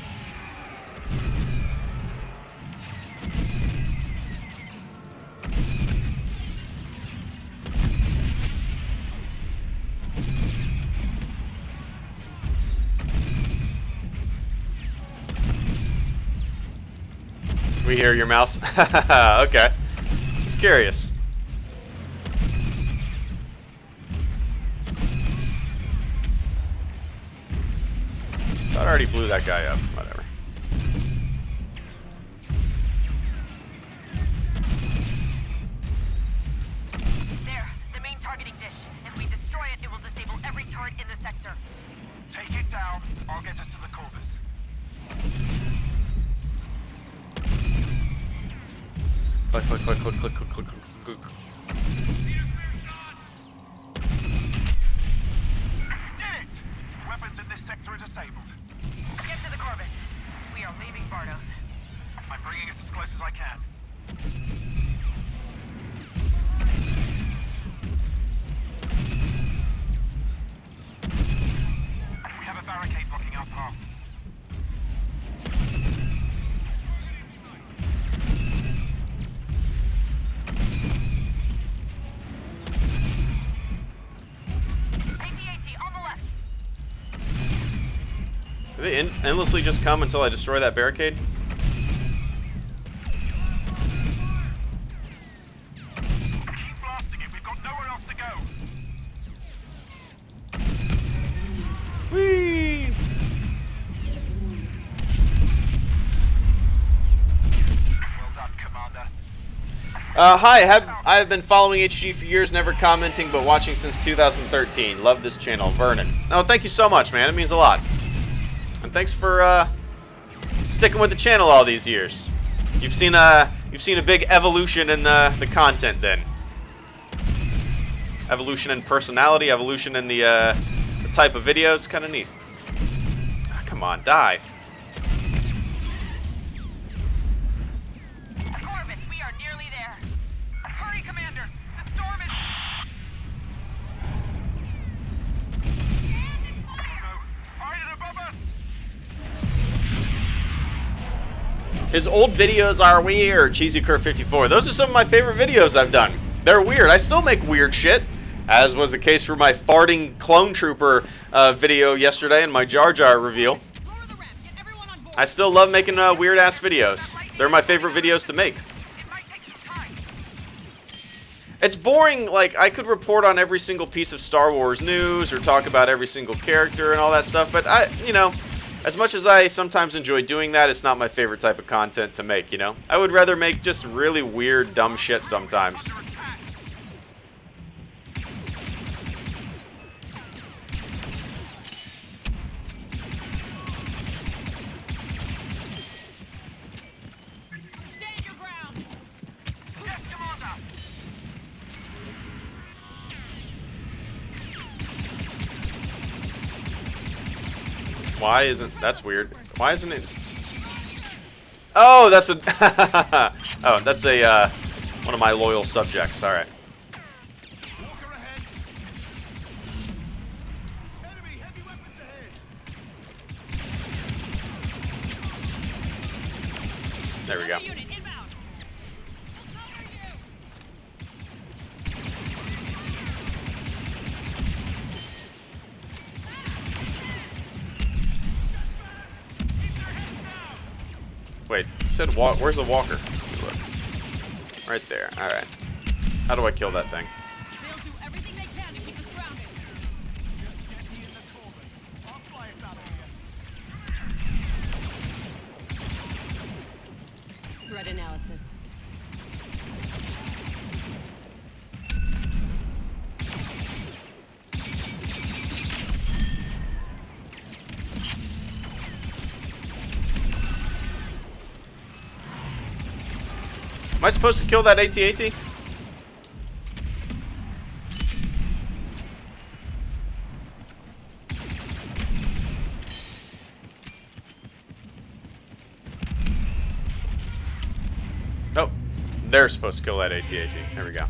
We hear your mouse. Okay. Just curious. I already blew that guy up. Whatever. There, the main targeting dish. If we destroy it, it will disable every turret in the sector. Take it down. I'll get us to the Corvus. Click, click, click, click, click, click, click, click. Did it! Weapons in this sector are disabled. Get to the Corvus. We are leaving Vardos. I'm bringing us as close as I can. We have a barricade blocking our path. AT-AT, on the left. Do they endlessly just come until I destroy that barricade? Keep blasting it. We've got nowhere else to go. Whee! Well done, Commander. Hi, I have been following HG for years, never commenting, but watching since 2013. Love this channel, Vernon. Oh, thank you so much, man. It means a lot. And thanks for sticking with the channel all these years. You've seen a big evolution in the content, then. Evolution in personality, evolution in the type of videos. Kind of neat. Ah, come on, die. Corvus, we are nearly there. Hurry, Commander. The storm is... His old videos are weird. Cheesy Curve 54. Those are some of my favorite videos I've done. They're weird. I still make weird shit, as was the case for my farting clone trooper video yesterday and my Jar Jar reveal. I still love making weird ass videos. They're my favorite videos to make. It's boring. Like, I could report on every single piece of Star Wars news or talk about every single character and all that stuff, but you know, as much as I sometimes enjoy doing that, it's not my favorite type of content to make, you know? I would rather make just really weird, dumb shit sometimes. Why isn't... That's weird. Why isn't it... Oh, that's a... oh, that's a, one of my loyal subjects. Alright. There we go. Wait, you said walk. Where's the walker? Right there. Alright. How do I kill that thing? Threat analysis. Am I supposed to kill that AT-AT? Oh, they're supposed to kill that AT-AT. There we go.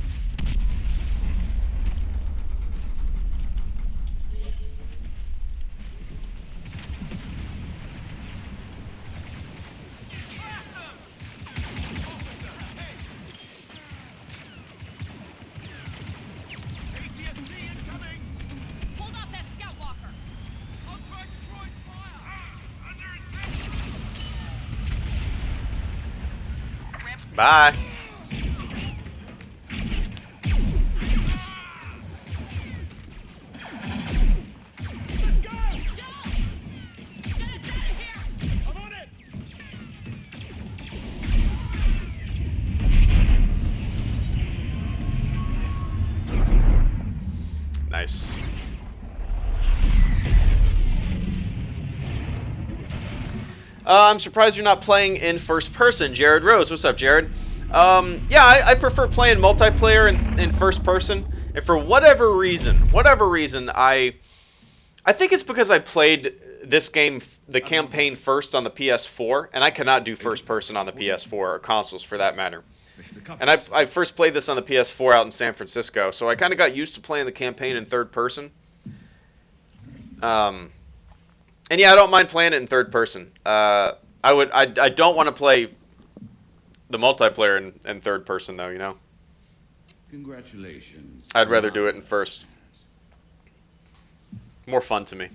Bye. Nice. I'm surprised you're not playing in first person. Jared Rose, what's up, Jared? Yeah, I prefer playing multiplayer in first person, and for whatever reason, I think it's because I played this game, the campaign, first on the PS4, and I cannot do first person on the PS4 or consoles for that matter. And I first played this on the PS4 out in San Francisco, so I kind of got used to playing the campaign in third person. And yeah, I don't mind playing it in third person. I don't want to play the multiplayer in third person though, you know. Congratulations. I'd rather do it in first. More fun to me.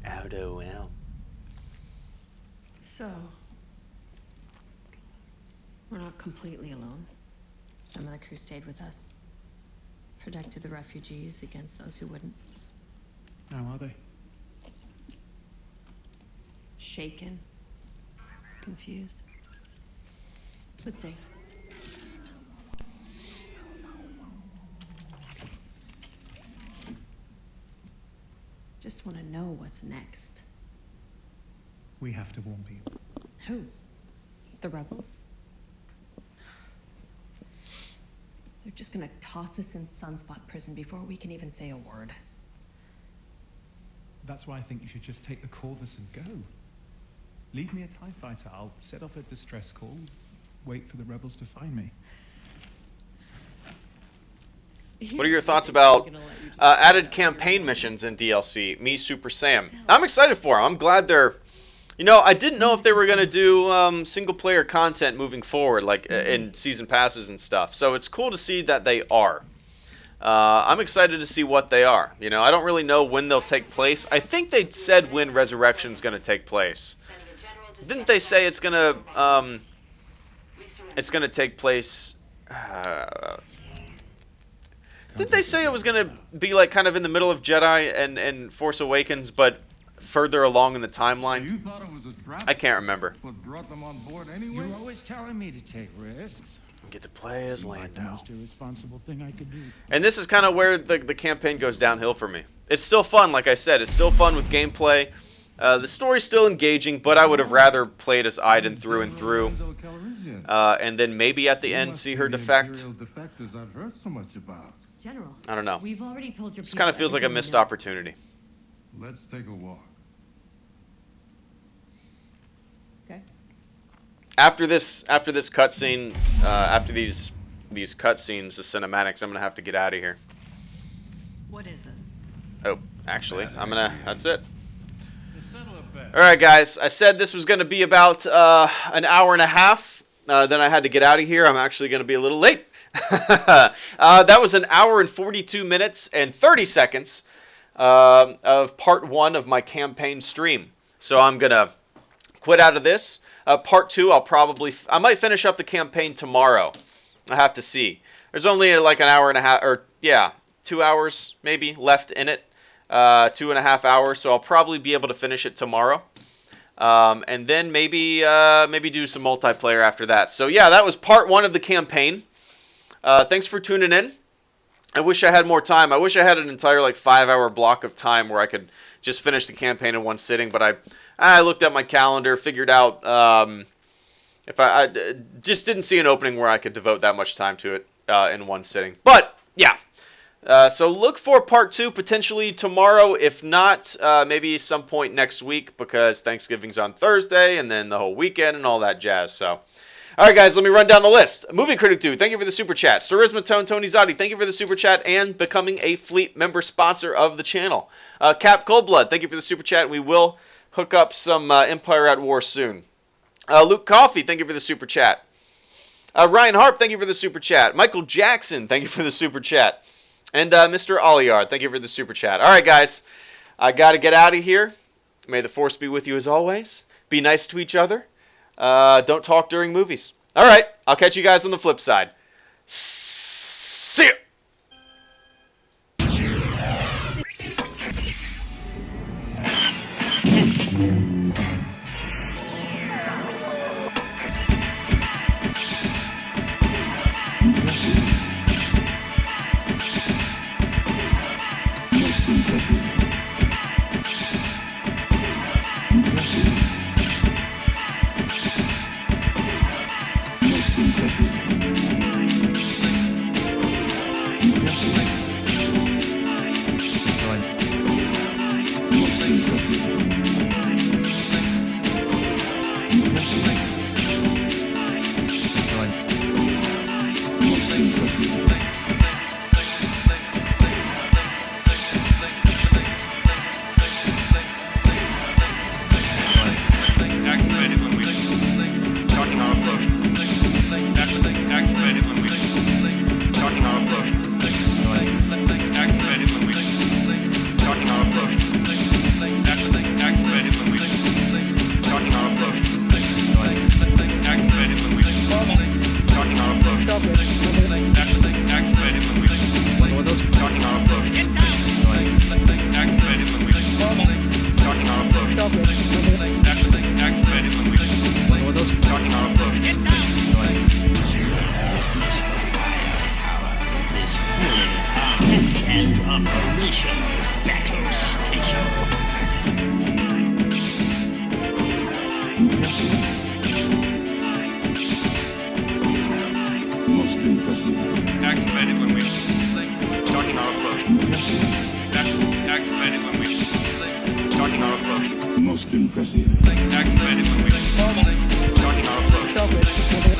Auto well. So, we're not completely alone. Some of the crew stayed with us. Protected the refugees against those who wouldn't. How are they? Shaken. Confused. But safe. Just want to know what's next. We have to warn people. Who? The rebels? They're just gonna toss us in Sunspot prison before we can even say a word. That's why I think you should just take the Corvus and go. Leave me a TIE fighter. I'll set off a distress call, wait for the rebels to find me. What are your thoughts about added campaign missions in DLC? Me, Super Sam. I'm excited for them. I'm glad they're... You know, I didn't know if they were going to do single-player content moving forward, like in season passes and stuff. So it's cool to see that they are. I'm excited to see what they are. You know, I don't really know when they'll take place. I think they said when Resurrection's going to take place. Didn't they say it's going to take place... didn't they say it was going to be like kind of in the middle of Jedi and Force Awakens, but further along in the timeline? You thought it was a trap? I can't remember. But brought them on board anyway? You're always telling me to take risks. Get to play as Lando. The most irresponsible thing I could do. And this is kind of where the campaign goes downhill for me. It's still fun, like I said. It's still fun with gameplay. The story's still engaging, but I would have rather played as Iden through and through. And then maybe at the end see her defect. I've heard so much about. General, I don't know. We've already told your This kind of feels like a missed opportunity. Let's take a walk. Okay. After this cutscene, after these cutscenes, the cinematics, I'm gonna have to get out of here. What is this? Oh, actually, that's it. All right, guys. I said this was gonna be about an hour and a half. Then I had to get out of here. I'm actually gonna be a little late. That was an hour and 42 minutes and 30 seconds of part 1 of my campaign stream. So I'm gonna quit out of this. Part 2, I might finish up the campaign tomorrow. I have to see. There's only like an hour and a half, or yeah, 2 hours maybe left in it. 2.5 hours. So I'll probably be able to finish it tomorrow. And then maybe do some multiplayer after that. So yeah, that was part 1 of the campaign. Thanks for tuning in. I wish I had more time. I wish I had an entire like 5-hour block of time where I could just finish the campaign in one sitting. But I looked at my calendar, figured out if I just didn't see an opening where I could devote that much time to it in one sitting. But yeah, so look for part 2 potentially tomorrow. If not, maybe some point next week because Thanksgiving's on Thursday and then the whole weekend and all that jazz. So. All right, guys, let me run down the list. Movie Critic Dude, thank you for the super chat. Charisma Tone, Tony Zotti, thank you for the super chat and becoming a Fleet member sponsor of the channel. Cap Coldblood, thank you for the super chat. We will hook up some Empire at War soon. Luke Coffey, thank you for the super chat. Ryan Harp, thank you for the super chat. Michael Jackson, thank you for the super chat. And Mr. Oliard, thank you for the super chat. All right, guys, I got to get out of here. May the Force be with you as always. Be nice to each other. Don't talk during movies. All right, I'll catch you guys on the flip side. See ya! Activated when we starting our approach. Activated when we starting our approach. Activated when we starting our approach. Activated when we starting our approach. Activated when we starting our approach. Activated when we starting our approach. Activated when we starting our approach. Activated when we starting our approach. The firepower is fully armed and operational. Battle station. Most impressive. Activated when we starting our approach. Activated when we starting our approach. Most impressive. Activated when we starting our approach.